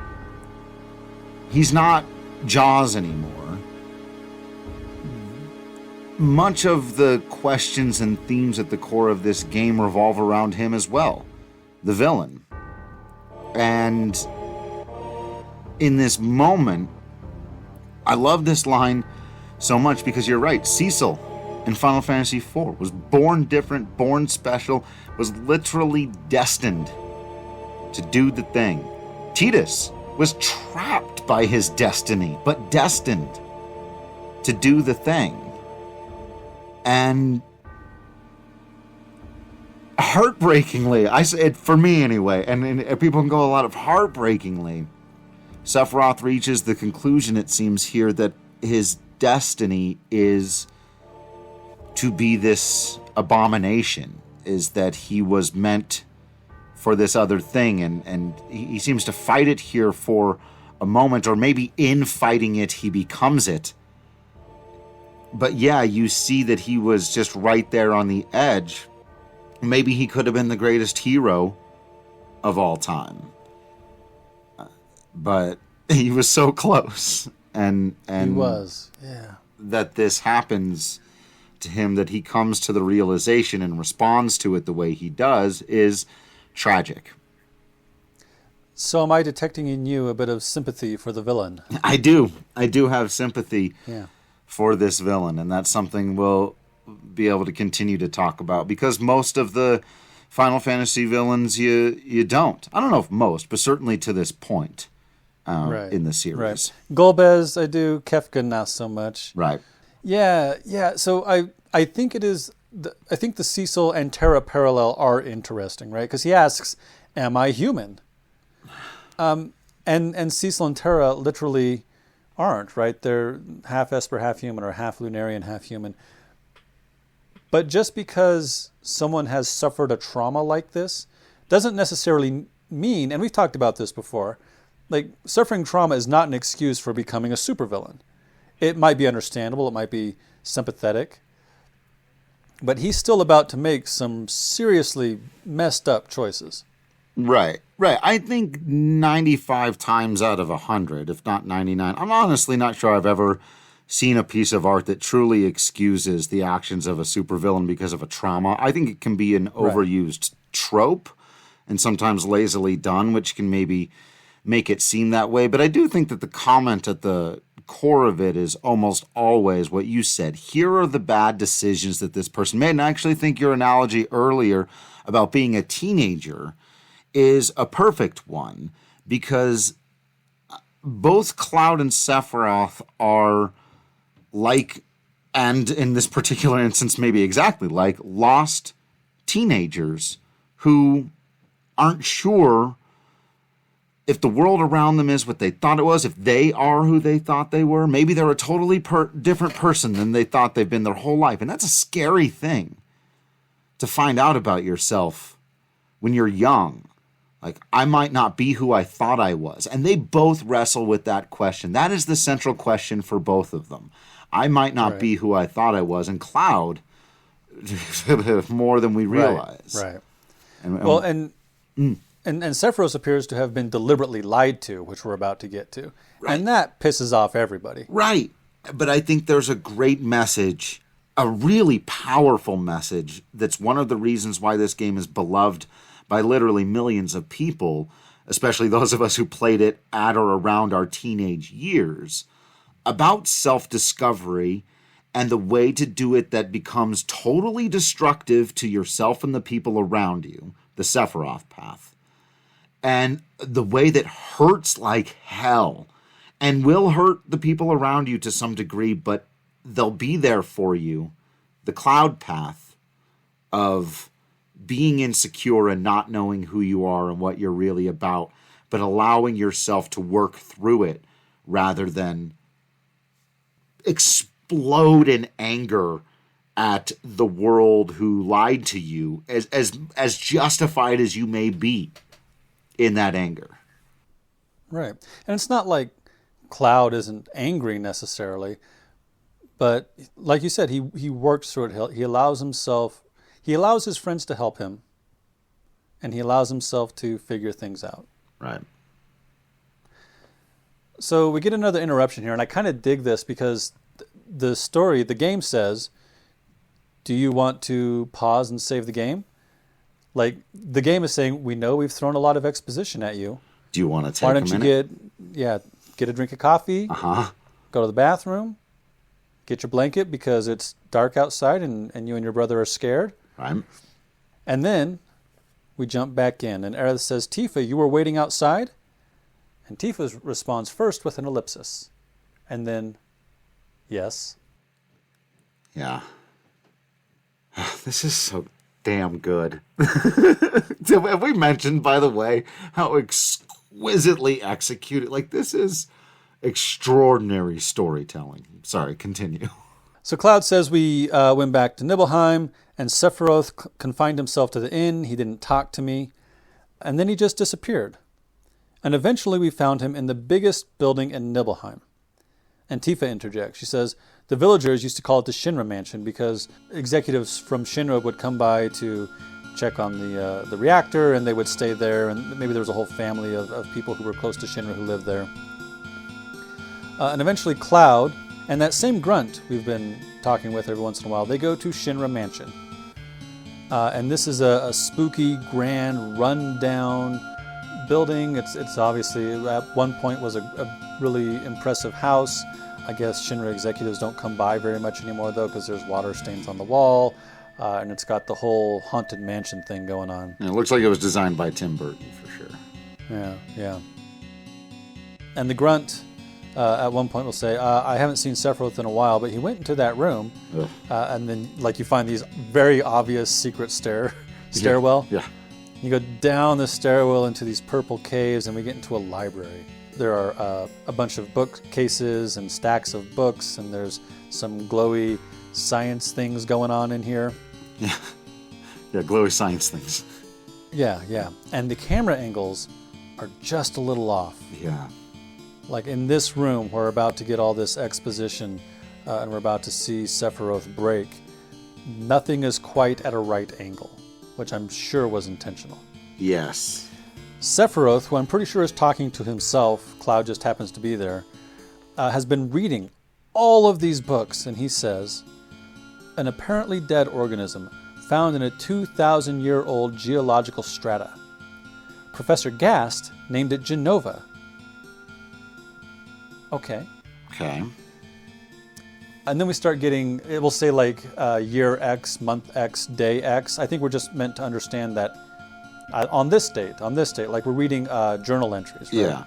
he's not Jaws anymore. Much of the questions and themes at the core of this game revolve around him as well, the villain. And in this moment, I love this line so much because you're right. Cecil in Final Fantasy IV was born different, born special, was literally destined to do the thing. Tidus was trapped by his destiny, but destined to do the thing. And heartbreakingly, I say it for me anyway, and people can go a lot of heartbreakingly, Sephiroth reaches the conclusion, it seems here, that his destiny is to be this abomination, is that he was meant for this other thing, and he seems to fight it here for a moment, or maybe in fighting it, he becomes it. But yeah, you see that he was just right there on the edge, Maybe he could have been the greatest hero of all time. But he was so close. And he was, yeah. That this happens to him, that he comes to the realization and responds to it the way he does, is tragic. So am I detecting in you a bit of sympathy for the villain? I do. I do have sympathy Yeah. for this villain, and that's something we'll be able to continue to talk about, because most of the Final Fantasy villains you don't. I don't know if most, but certainly to this point in the series. Right. Golbez, I do. Kefka, not so much. Right. Yeah. So I think it is. I think the Cecil and Terra parallel are interesting, right? Because he asks, "Am I human?" And Cecil and Terra literally aren't, right? They're half Esper, half human, or half Lunarian, half human. But just because someone has suffered a trauma like this doesn't necessarily mean, and we've talked about this before, like suffering trauma is not an excuse for becoming a supervillain. It might be understandable, it might be sympathetic, but he's still about to make some seriously messed up choices. Right. I think 95 times out of 100, if not 99, I'm honestly not sure I've ever seen a piece of art that truly excuses the actions of a supervillain because of a trauma. I think it can be an overused trope and sometimes lazily done, which can maybe make it seem that way. But I do think that the comment at the core of it is almost always what you said. Here are the bad decisions that this person made. And I actually think your analogy earlier about being a teenager is a perfect one, because both Cloud and Sephiroth are like, and in this particular instance, maybe exactly like, lost teenagers who aren't sure if the world around them is what they thought it was, if they are who they thought they were. Maybe they're a totally different person than they thought they've been their whole life. And that's a scary thing to find out about yourself when you're young. Like, I might not be who I thought I was. And they both wrestle with that question. That is the central question for both of them. I might not be who I thought I was. And Cloud, more than we realize. Right. And Sephiroth appears to have been deliberately lied to, which we're about to get to. Right. And that pisses off everybody. Right. But I think there's a great message, a really powerful message, that's one of the reasons why this game is beloved by literally millions of people, especially those of us who played it at or around our teenage years, about self-discovery and the way to do it that becomes totally destructive to yourself and the people around you, the Sephiroth path, and the way that hurts like hell and will hurt the people around you to some degree, but they'll be there for you, the Cloud path of being insecure and not knowing who you are and what you're really about, but allowing yourself to work through it rather than explode in anger at the world who lied to you, as justified as you may be in that anger. Right. And it's not like Cloud isn't angry necessarily, but like you said, he works through it. He allows his friends to help him, and he allows himself to figure things out. Right. So we get another interruption here, and I kind of dig this because the game says, do you want to pause and save the game? Like, the game is saying, we know we've thrown a lot of exposition at you. Do you want to take Why a don't minute? you get a drink of coffee, go to the bathroom, get your blanket because it's dark outside and you and your brother are scared. Right. And then we jump back in, and Aerith says, Tifa, you were waiting outside? And Tifa responds first with an ellipsis. And then, yes. Yeah. This is so damn good. Have we mentioned, by the way, how exquisitely executed? Like, this is extraordinary storytelling. Sorry, continue. So Cloud says we went back to Nibelheim, and Sephiroth confined himself to the inn. He didn't talk to me. And then he just disappeared. And eventually we found him in the biggest building in Nibelheim. And Tifa interjects. She says, the villagers used to call it the Shinra Mansion because executives from Shinra would come by to check on the reactor, and they would stay there, and maybe there was a whole family of people who were close to Shinra who lived there. And eventually Cloud and that same grunt we've been talking with every once in a while, they go to Shinra Mansion. And this is a spooky, grand, run-down building. It's obviously, at one point, was a really impressive house. I guess Shinra executives don't come by very much anymore, though, because there's water stains on the wall, and it's got the whole haunted mansion thing going on. Yeah, it looks like it was designed by Tim Burton, for sure. Yeah. And the grunt, at one point, will say, I haven't seen Sephiroth in a while, but he went into that room, and then, like, you find these very obvious secret stairwell. Yeah. You go down the stairwell into these purple caves, and we get into a library. There are a bunch of bookcases and stacks of books, and there's some glowy science things going on in here. Yeah, glowy science things. Yeah. And the camera angles are just a little off. Yeah. Like in this room, we're about to get all this exposition, and we're about to see Sephiroth break. Nothing is quite at a right angle, which I'm sure was intentional. Yes. Sephiroth, who I'm pretty sure is talking to himself, Cloud just happens to be there, has been reading all of these books, and he says, an apparently dead organism found in a 2,000-year-old geological strata. Professor Gast named it Jenova. Okay. And then we start getting, it will say like year X, month X, day X. I think we're just meant to understand that on this date, like we're reading journal entries, right? Yeah.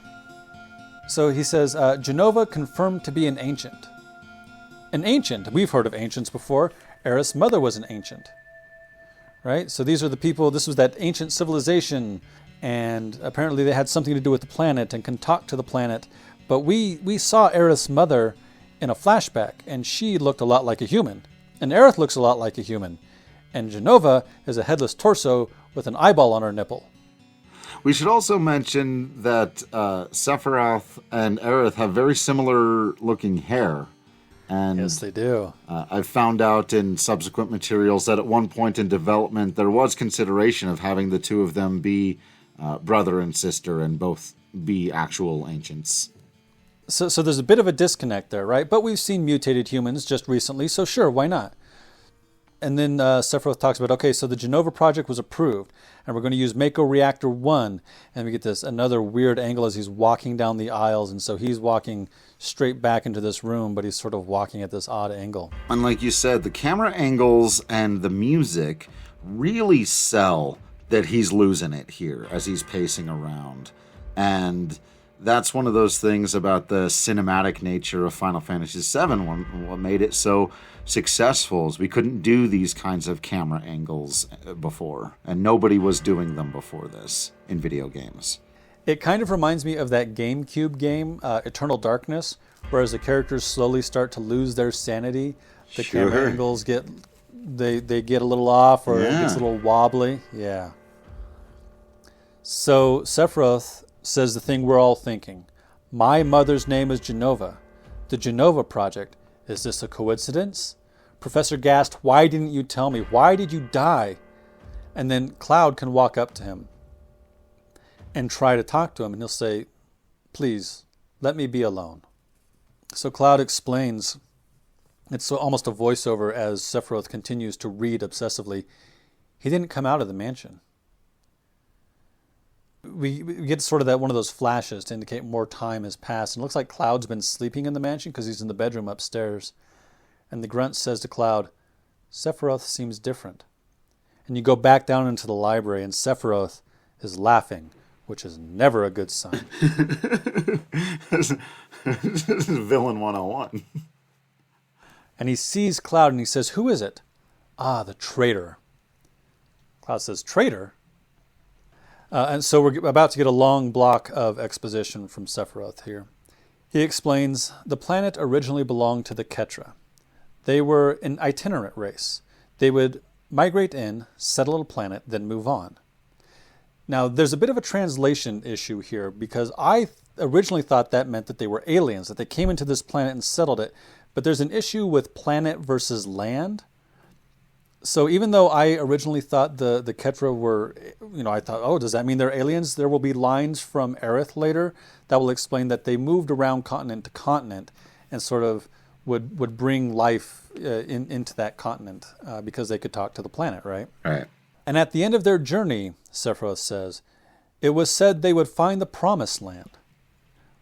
So he says, Jenova confirmed to be an ancient. An ancient, we've heard of ancients before. Aerith's mother was an ancient, right? So these are the people, this was that ancient civilization, and apparently they had something to do with the planet and can talk to the planet. But we saw Aerith's mother in a flashback, and she looked a lot like a human. And Aerith looks a lot like a human. And Jenova is a headless torso with an eyeball on her nipple. We should also mention that Sephiroth and Aerith have very similar looking hair. And yes, they do. I've found out in subsequent materials that at one point in development there was consideration of having the two of them be brother and sister and both be actual ancients. So there's a bit of a disconnect there, right? But we've seen mutated humans just recently, so sure, why not? And then Sephiroth talks about, okay, so the Jenova project was approved, and we're going to use Mako Reactor 1, and we get this another weird angle as he's walking down the aisles, and so he's walking straight back into this room, but he's sort of walking at this odd angle. And like you said, the camera angles and the music really sell that he's losing it here as he's pacing around. And that's one of those things about the cinematic nature of Final Fantasy VII. What made it so successful is we couldn't do these kinds of camera angles before, and nobody was doing them before this in video games. It kind of reminds me of that GameCube game, Eternal Darkness, where as the characters slowly start to lose their sanity, the camera angles get a little off, or it gets a little wobbly. Yeah. So Sephiroth says the thing we're all thinking. My mother's name is Jenova. The Jenova project. Is this a coincidence? Professor Gast, why didn't you tell me? Why did you die? And then Cloud can walk up to him and try to talk to him, and he'll say, please, let me be alone. So Cloud explains. It's almost a voiceover as Sephiroth continues to read obsessively. He didn't come out of the mansion. We get sort of that one of those flashes to indicate more time has passed. And it looks like Cloud's been sleeping in the mansion because he's in the bedroom upstairs. And the grunt says to Cloud, Sephiroth seems different. And you go back down into the library and Sephiroth is laughing, which is never a good sign. This is Villain 101. And he sees Cloud and he says, who is it? Ah, the traitor. Cloud says, traitor? And so we're about to get a long block of exposition from Sephiroth here. He explains, the planet originally belonged to the Ketra. They were an itinerant race. They would migrate in, settle on a planet, then move on. Now, there's a bit of a translation issue here because I originally thought that meant that they were aliens, that they came into this planet and settled it. But there's an issue with planet versus land. So even though I originally thought the Ketra were, I thought, oh, does that mean they're aliens? There will be lines from Aerith later that will explain that they moved around continent to continent and sort of would bring life into that continent because they could talk to the planet, right? Right. And at the end of their journey, Sephiroth says, it was said they would find the Promised Land.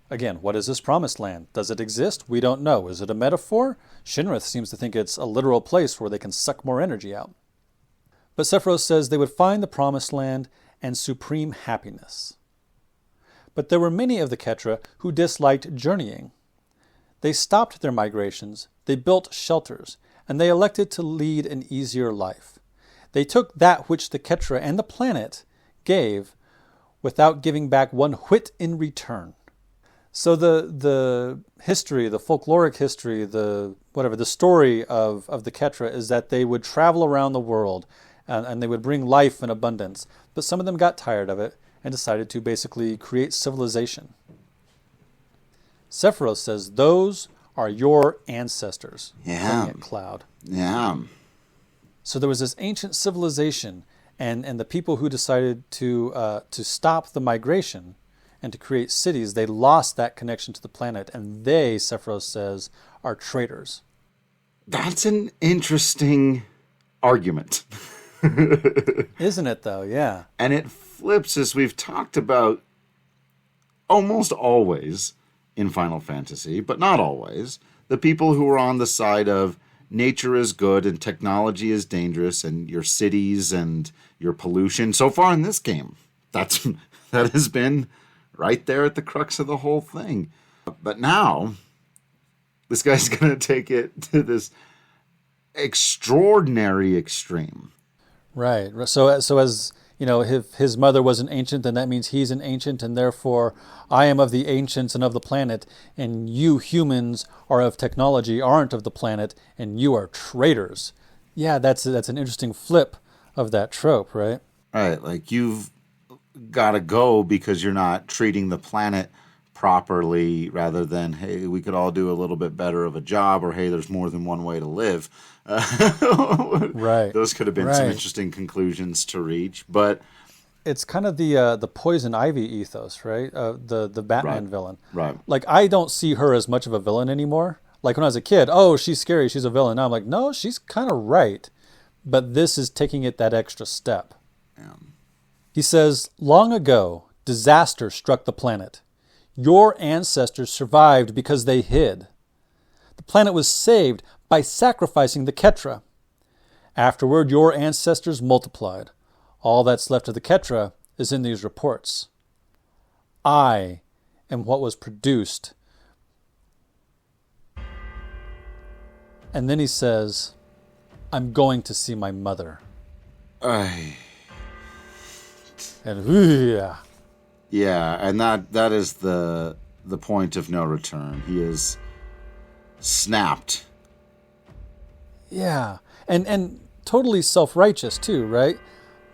Again, what is this Promised Land? Does it exist? We don't know. Is it a metaphor? Shinra seems to think it's a literal place where they can suck more energy out. But Sephiroth says they would find the Promised Land and supreme happiness. But there were many of the Ketra who disliked journeying. They stopped their migrations, they built shelters, and they elected to lead an easier life. They took that which the Ketra and the planet gave without giving back one whit in return. So the history, the folkloric history, the story of the Ketra is that they would travel around the world and they would bring life and abundance. But some of them got tired of it and decided to basically create civilization. Sephiroth says those are your ancestors. Yeah. At Cloud. Yeah. So there was this ancient civilization, and the people who decided to stop the migration and to create cities, they lost that connection to the planet, and they, Sephiroth says, are traitors. That's an interesting argument. Isn't it, though? Yeah. And it flips, as we've talked about almost always in Final Fantasy, but not always, the people who are on the side of nature is good and technology is dangerous and your cities and your pollution. So far in this game, that has been right there at the crux of the whole thing. But now, this guy's going to take it to this extraordinary extreme. Right. So as if his mother was an ancient, then that means he's an ancient, and therefore I am of the ancients and of the planet, and you humans are of technology, aren't of the planet, and you are traitors. Yeah, that's an interesting flip of that trope, right? Right, like you've got to go because you're not treating the planet properly, rather than, hey, we could all do a little bit better of a job, or hey, there's more than one way to live. Right. Those could have been some interesting conclusions to reach, but it's kind of the Poison Ivy ethos, right? The Batman villain. Right. Like, I don't see her as much of a villain anymore. Like when I was a kid, oh, she's scary, she's a villain. Now I'm like, no, she's kind of right. But this is taking it that extra step. Yeah. He says, long ago, disaster struck the planet. Your ancestors survived because they hid. The planet was saved by sacrificing the Ketra. Afterward, your ancestors multiplied. All that's left of the Ketra is in these reports. I am what was produced. And then he says, I'm going to see my mother. And yeah, and that is the point of no return. He is snapped. Yeah, and totally self-righteous too, right?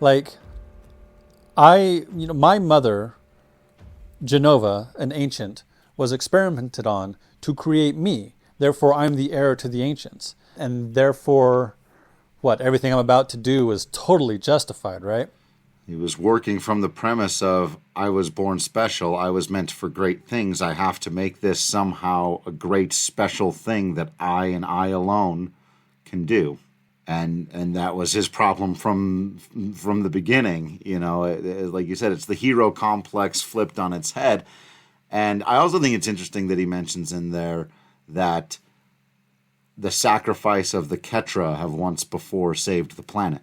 Like, my mother, Jenova, an ancient, was experimented on to create me. Therefore, I'm the heir to the ancients. And therefore, everything I'm about to do is totally justified, right? He was working from the premise of, I was born special, I was meant for great things, I have to make this somehow a great special thing that I and I alone can do. And that was his problem from the beginning. Like you said, it's the hero complex flipped on its head. And I also think it's interesting that he mentions in there that the sacrifice of the Ketra have once before saved the planet.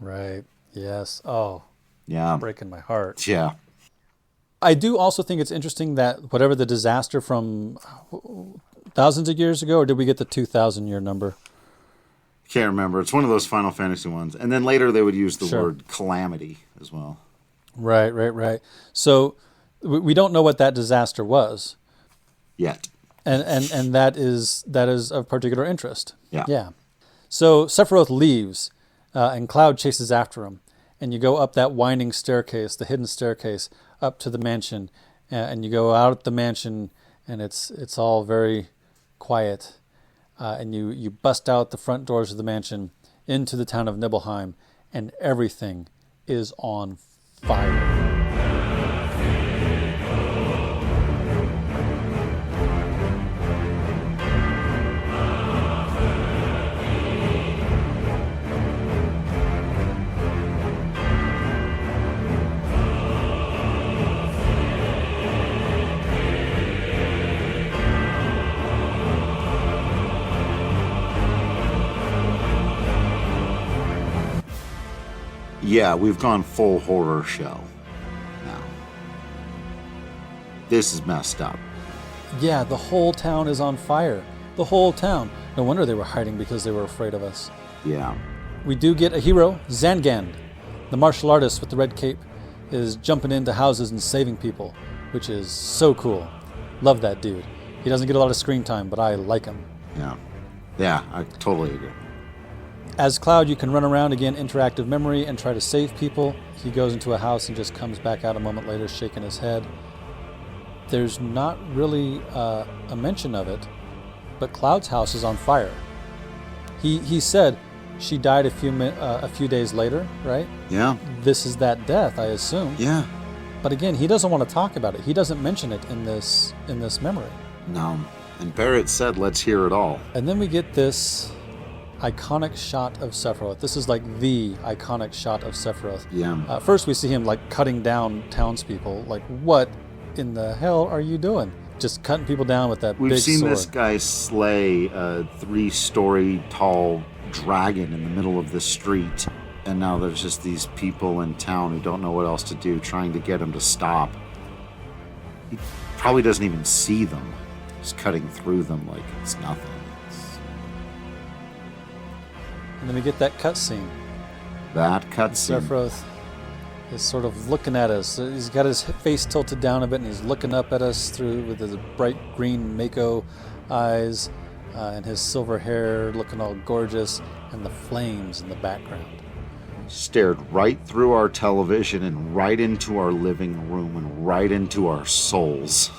Right. Yes. Oh. Yeah. Breaking my heart. Yeah. I do also think it's interesting that whatever the disaster from thousands of years ago, or did we get the 2,000 year number? Can't remember. It's one of those Final Fantasy ones. And then later they would use the word calamity as well. Right. So we don't know what that disaster was. Yet. And that is of particular interest. Yeah. So Sephiroth leaves, and Cloud chases after him. And you go up that winding staircase, the hidden staircase, up to the mansion. And you go out at the mansion, and it's all very quiet. And you bust out the front doors of the mansion. into the town of Nibelheim, and everything is on fire. Yeah, we've gone full horror show now. This is messed up. Yeah, the whole town is on fire. The whole town. No wonder they were hiding, because they were afraid of us. Yeah. We do get a hero, Zangan. The martial artist with the red cape is jumping into houses and saving people, which is so cool. Love that dude. He doesn't get a lot of screen time, but I like him. Yeah. Yeah, I totally agree. As Cloud, you can run around, again, interactive memory, and try to save people. He goes into a house and just comes back out a moment later, shaking his head. There's not really a mention of it, but Cloud's house is on fire. He said she died a few days later, right? Yeah. This is that death, I assume. Yeah. But again, he doesn't want to talk about it. He doesn't mention it in this memory. No. And Barrett said, let's hear it all. And then we get this iconic shot of Sephiroth. This is like the iconic shot of Sephiroth. Yeah. First, we see him like cutting down townspeople. Like, what in the hell are you doing? Just cutting people down with that big sword. We've seen this guy slay a 3-story tall dragon in the middle of the street, and now there's just these people in town who don't know what else to do, trying to get him to stop. He probably doesn't even see them. He's cutting through them like it's nothing. And then we get that cutscene. That cutscene. Sephiroth is sort of looking at us. He's got his face tilted down a bit, and he's looking up at us with his bright green Mako eyes, and his silver hair looking all gorgeous, and the flames in the background. Stared right through our television and right into our living room and right into our souls.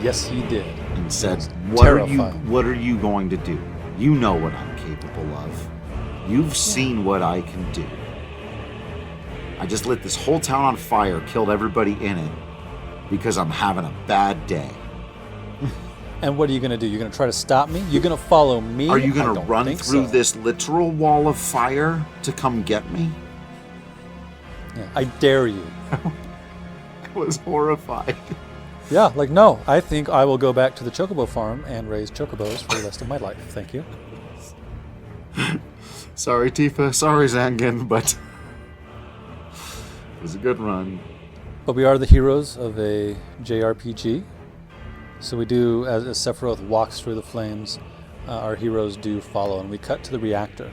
Yes, he did. And said, terrifying. What are you going to do? You know what I'm capable of. You've seen what I can do. I just lit this whole town on fire, killed everybody in it, because I'm having a bad day. And what are you going to do? You're going to try to stop me? You're going to follow me? Are you going to run through this literal wall of fire to come get me? Yeah, I dare you. I was horrified. Yeah, like, no, I think I will go back to the Chocobo farm and raise Chocobos for the rest of my life. Thank you. Sorry, Tifa. Sorry, Zangan, but it was a good run. But we are the heroes of a JRPG. So we do, as Sephiroth walks through the flames, our heroes do follow, and we cut to the reactor.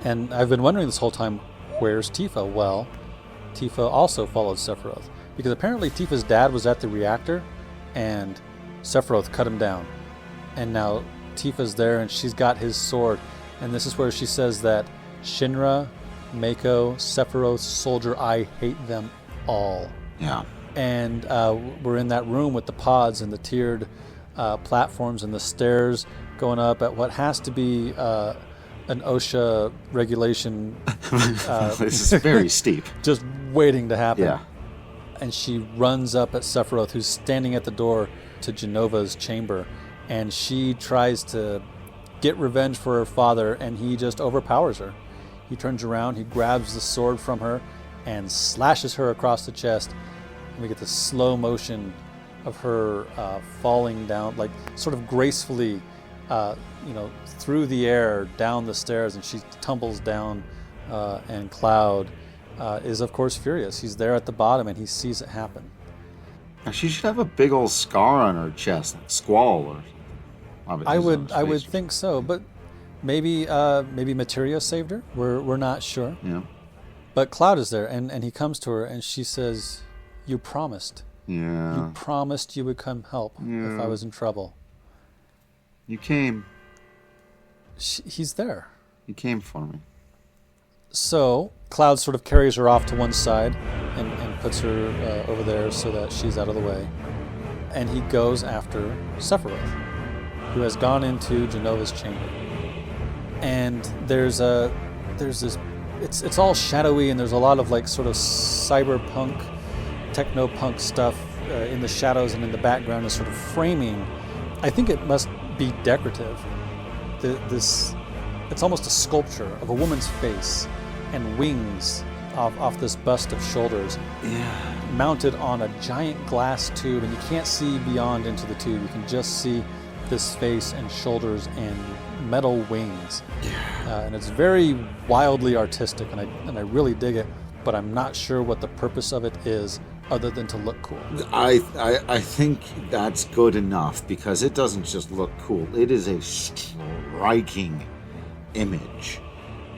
And I've been wondering this whole time, where's Tifa? Well, Tifa also followed Sephiroth. Because apparently Tifa's dad was at the reactor, and Sephiroth cut him down. And now Tifa's there, and she's got his sword. And this is where she says that Shinra, Mako, Sephiroth, Soldier, I hate them all. Yeah. And we're in that room with the pods and the tiered platforms and the stairs going up at what has to be an OSHA regulation. This is very steep. Just waiting to happen. Yeah. And she runs up at Sephiroth, who's standing at the door to Jenova's chamber, and she tries to get revenge for her father, and he just overpowers her. He turns around, he grabs the sword from her, and slashes her across the chest. And we get the slow motion of her falling down, like sort of gracefully, through the air, down the stairs, and she tumbles down, and Cloud is, of course, furious. He's there at the bottom, and he sees it happen. Now, she should have a big old scar on her chest, like Squall or something. I would think so, but maybe Materia saved her. We're not sure. Yeah. But Cloud is there, and he comes to her, and she says, "You promised. Yeah. You promised you would come help if I was in trouble." You came. He's there. You came for me. So Cloud sort of carries her off to one side and puts her over there so that she's out of the way. And he goes after Sephiroth, who has gone into Jenova's chamber. And there's this, it's all shadowy, and there's a lot of like sort of cyberpunk, techno-punk stuff in the shadows and in the background is sort of framing. I think it must be decorative. It's almost a sculpture of a woman's face and wings off this bust of shoulders, mounted on a giant glass tube, and you can't see beyond into the tube. You can just see this face and shoulders and metal wings. And it's very wildly artistic, and I really dig it, but I'm not sure what the purpose of it is other than to look cool. I think that's good enough, because it doesn't just look cool. It is a striking image.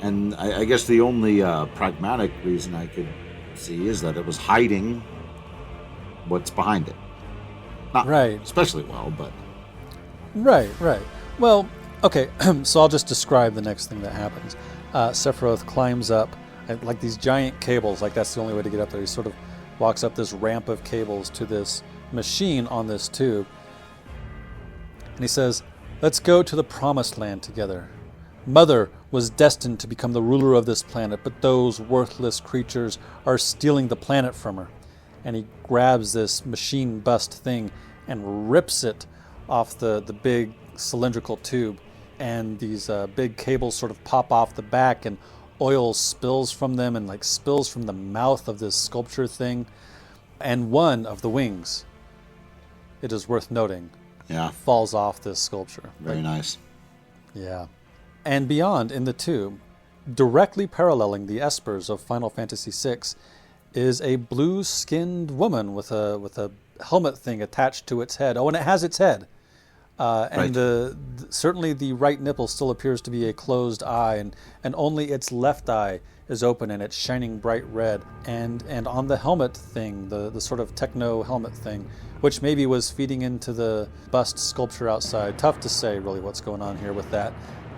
And I guess the only pragmatic reason I could see is that it was hiding what's behind it. Not right. especially well, but... Right. Well, okay, so I'll just describe the next thing that happens. Sephiroth climbs up, like these giant cables, like that's the only way to get up there. He sort of walks up this ramp of cables to this machine on this tube. And he says, "Let's go to the promised land together. Mother was destined to become the ruler of this planet, but those worthless creatures are stealing the planet from her." And he grabs this machine bust thing and rips it off the big cylindrical tube. And these big cables sort of pop off the back, and oil spills from them and like spills from the mouth of this sculpture thing. And one of the wings, it is worth noting, falls off this sculpture. Very nice. Yeah. And beyond in the tube, directly paralleling the espers of Final Fantasy VI, is a blue-skinned woman with a helmet thing attached to its head. Oh, and it has its head. And certainly the right nipple still appears to be a closed eye, and only its left eye is open, and it's shining bright red. And on the helmet thing, the sort of techno helmet thing, which maybe was feeding into the bust sculpture outside. Tough to say really what's going on here with that.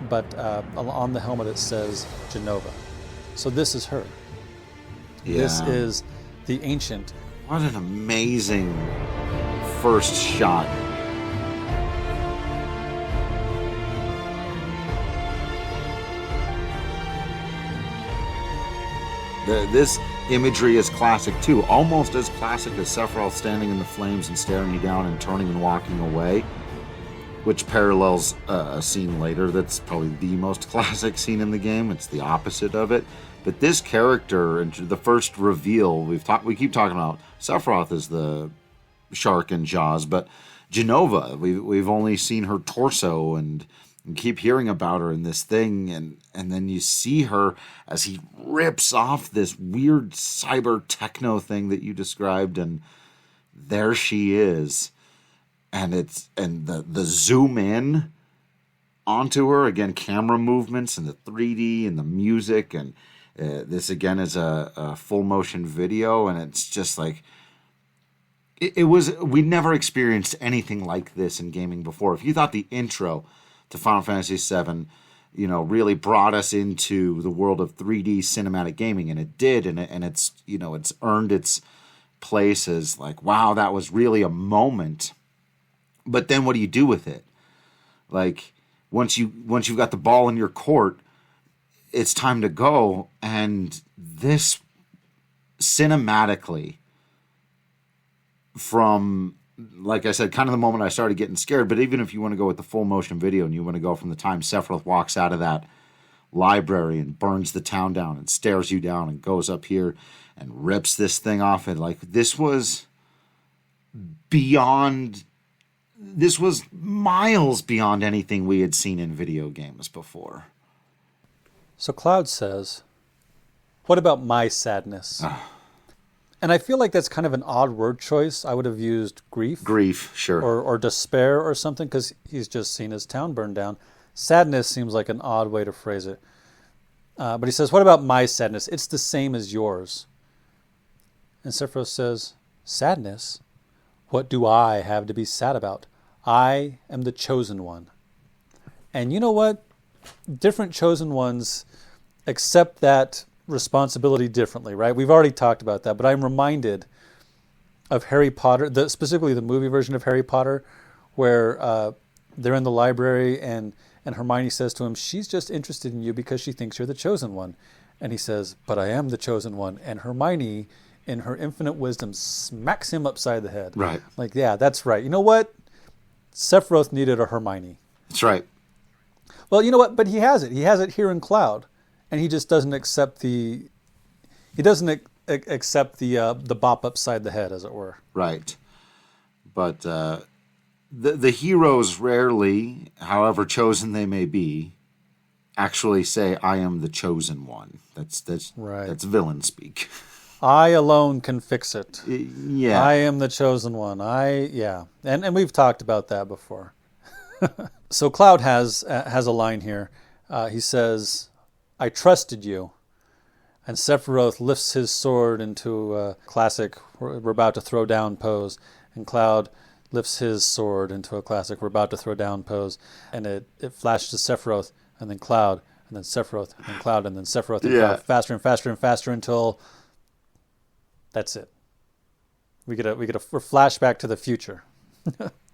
But on the helmet it says Jenova. So this is her. Yeah. This is the ancient. What an amazing first shot. This imagery is classic too, almost as classic as Sephiroth standing in the flames and staring you down and turning and walking away, which parallels a scene later that's probably the most classic scene in the game. It's the opposite of it. But this character, and the first reveal, we keep talking about Sephiroth as the shark in Jaws, but Jenova, we've only seen her torso and keep hearing about her in this thing, and then you see her as he rips off this weird cyber techno thing that you described, and there she is. And the zoom in onto her, again, camera movements and the 3D and the music, and this again is a full motion video, and it's just like we never experienced anything like this in gaming before. If you thought the intro to Final Fantasy VII, really brought us into the world of 3D cinematic gaming, and it did, and it's it's earned its place as like, wow, that was really a moment. But then what do you do with it? Like once you've got the ball in your court, it's time to go. And this cinematically, from, like I said, kind of the moment I started getting scared, but even if you want to go with the full motion video and you want to go from the time Sephiroth walks out of that library and burns the town down and stares you down and goes up here and rips this thing off, and like this was miles beyond anything we had seen in video games before. So Cloud says, "What about my sadness?" And I feel like that's kind of an odd word choice. I would have used grief. Grief, sure. Or despair or something, because he's just seen his town burned down. Sadness seems like an odd way to phrase it. But he says, "What about my sadness? It's the same as yours." And Sephiroth says, "Sadness? What do I have to be sad about? I am the chosen one." And you know what? Different chosen ones accept that responsibility differently, right? We've already talked about that, but I'm reminded of Harry Potter, specifically the movie version of Harry Potter, where they're in the library and Hermione says to him, she's just interested in you because she thinks you're the chosen one. And he says, but I am the chosen one. And Hermione, in her infinite wisdom, smacks him upside the head. Right. Like, yeah, that's right. You know what? Sephiroth needed a Hermione. That's right. Well, you know what? But he has it. He has it here in Cloud. And he just doesn't accept the bop upside the head, as it were. Right. But the heroes rarely, however chosen they may be, actually say, I am the chosen one. That's right. That's villain speak. I alone can fix it. Yeah. I am the chosen one. And we've talked about that before. So Cloud has a line here. He says, I trusted you. And Sephiroth lifts his sword into a classic, we're about to throw down pose. And Cloud lifts his sword into a classic, we're about to throw down pose. And it flashes to Sephiroth, and then Cloud, and then Sephiroth, and then Cloud, and then Sephiroth, and Cloud, faster and faster and faster until that's it. We get a flashback to the future.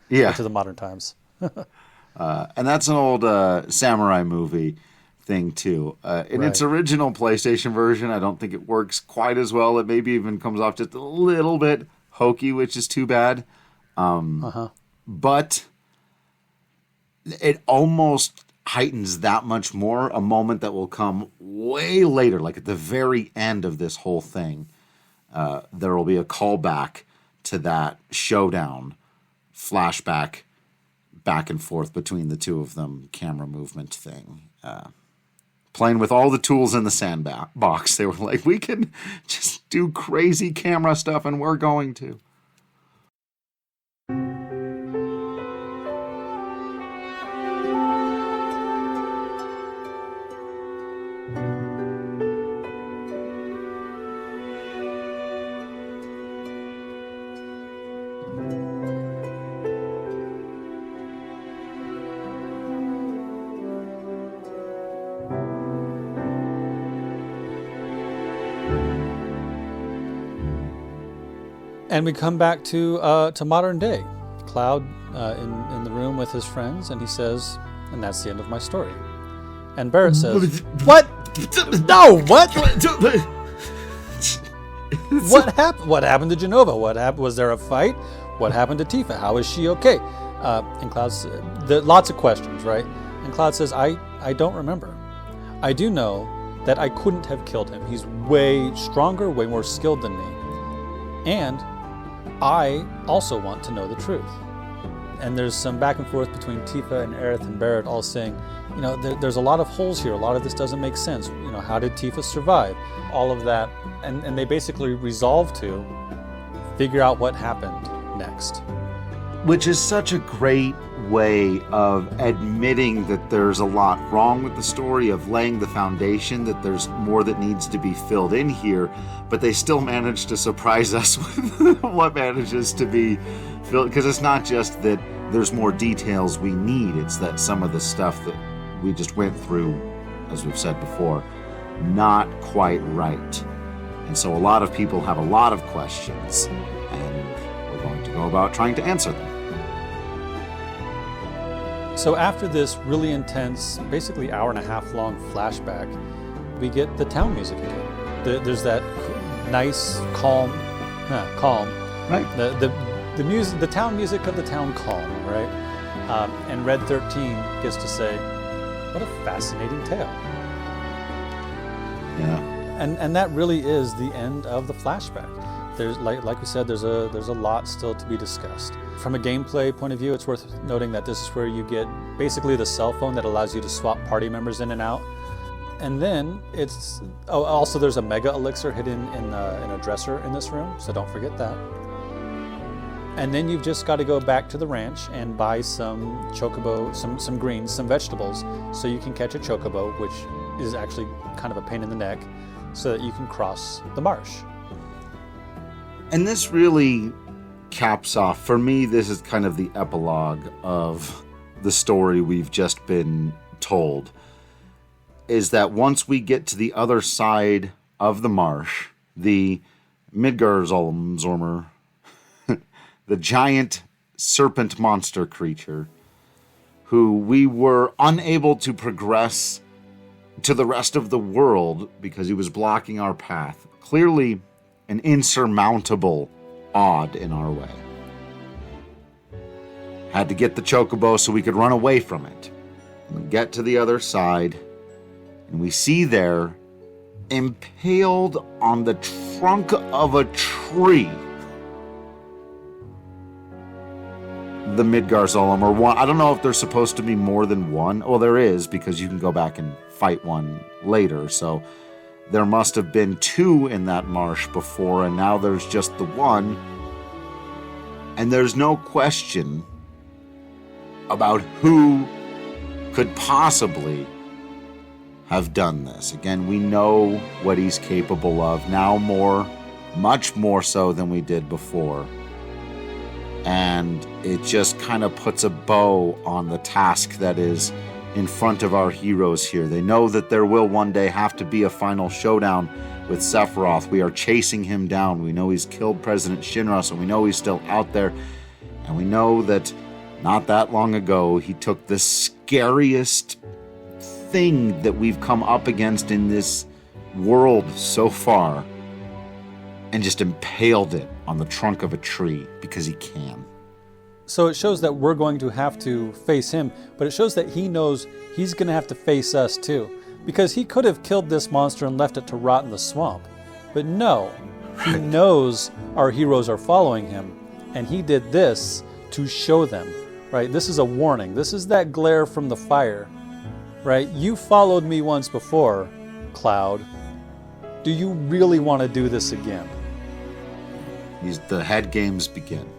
Yeah. To the modern times. And that's an old samurai movie thing too. In its original PlayStation version, I don't think it works quite as well. It maybe even comes off just a little bit hokey, which is too bad. But it almost heightens that much more a moment that will come way later, like at the very end of this whole thing. There will be a callback to that showdown, flashback, back and forth between the two of them, camera movement thing. Playing with all the tools in the sandbox. They were like, we can just do crazy camera stuff, and we're going to. And we come back to modern day. Cloud in the room with his friends, and he says, and that's the end of my story. And Barrett says, what? No, what? What happened? What happened to Jenova? What happened? Was there a fight? What happened to Tifa? How is she okay? And Cloud says, lots of questions, right? And Cloud says, I don't remember. I do know that I couldn't have killed him. He's way stronger, way more skilled than me. And I also want to know the truth. And there's some back and forth between Tifa and Aerith and Barrett all saying, you know, there's a lot of holes here. A lot of this doesn't make sense. You know, how did Tifa survive? All of that. And they basically resolve to figure out what happened next. Which is such a great way of admitting that there's a lot wrong with the story, of laying the foundation, that there's more that needs to be filled in here, but they still manage to surprise us with what manages to be filled. Because it's not just that there's more details we need, it's that some of the stuff that we just went through, as we've said before, not quite right. And so a lot of people have a lot of questions, and we're going to go about trying to answer them. So after this really intense, basically hour and a half long flashback, we get the town music again. There's that nice, calm. Right. The music, the town music of the town Kalm, right? And Red 13 gets to say, "What a fascinating tale." Yeah. And that really is the end of the flashback. There's like we said, there's a lot still to be discussed. From a gameplay point of view, it's worth noting that this is where you get basically the cell phone that allows you to swap party members in and out. And then also there's a mega elixir hidden in a dresser in this room, so don't forget that. And then you've just got to go back to the ranch and buy some chocobo, some greens, some vegetables, so you can catch a chocobo, which is actually kind of a pain in the neck, so that you can cross the marsh. And this really caps off, for me, this is kind of the epilogue of the story we've just been told, is that once we get to the other side of the marsh, the Midgar Zormer, the giant serpent monster creature, who we were unable to progress to the rest of the world because he was blocking our path. Clearly an insurmountable odd in our way. Had to get the chocobo so we could run away from it. And we get to the other side, and we see there, impaled on the trunk of a tree, the Midgar Zolom, or one. I don't know if there's supposed to be more than one. Well, there is, because you can go back and fight one later. So there must have been two in that marsh before, and now there's just the one. And there's no question about who could possibly have done this. Again, we know what he's capable of now, much more so than we did before. And it just kind of puts a bow on the task that is in front of our heroes here. They know that there will one day have to be a final showdown with Sephiroth. We are chasing him down. We know he's killed President Shinra, so we know he's still out there. And we know that not that long ago, he took the scariest thing that we've come up against in this world so far and just impaled it on the trunk of a tree because he can. So it shows that we're going to have to face him, but it shows that he knows he's going to have to face us too. Because he could have killed this monster and left it to rot in the swamp. But no, he knows our heroes are following him, and he did this to show them, right? This is a warning. This is that glare from the fire, right? You followed me once before, Cloud. Do you really want to do this again? The head games begin.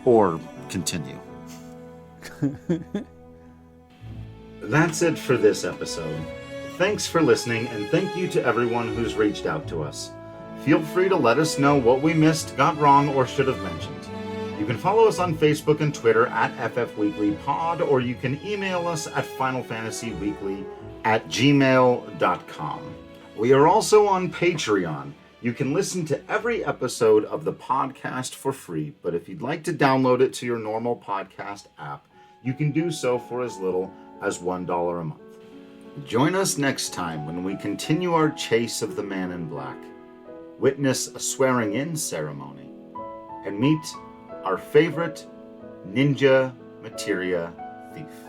Or continue. That's it for this episode. Thanks for listening, and thank you to everyone who's reached out to us. Feel free to let us know what we missed, got wrong, or should have mentioned. You can follow us on Facebook and Twitter at FFWeeklyPod, or you can email us at FinalFantasyWeekly@gmail.com. We are also on Patreon. You can listen to every episode of the podcast for free, but if you'd like to download it to your normal podcast app, you can do so for as little as $1 a month. Join us next time when we continue our chase of the Man in Black, witness a swearing-in ceremony, and meet our favorite ninja materia thief.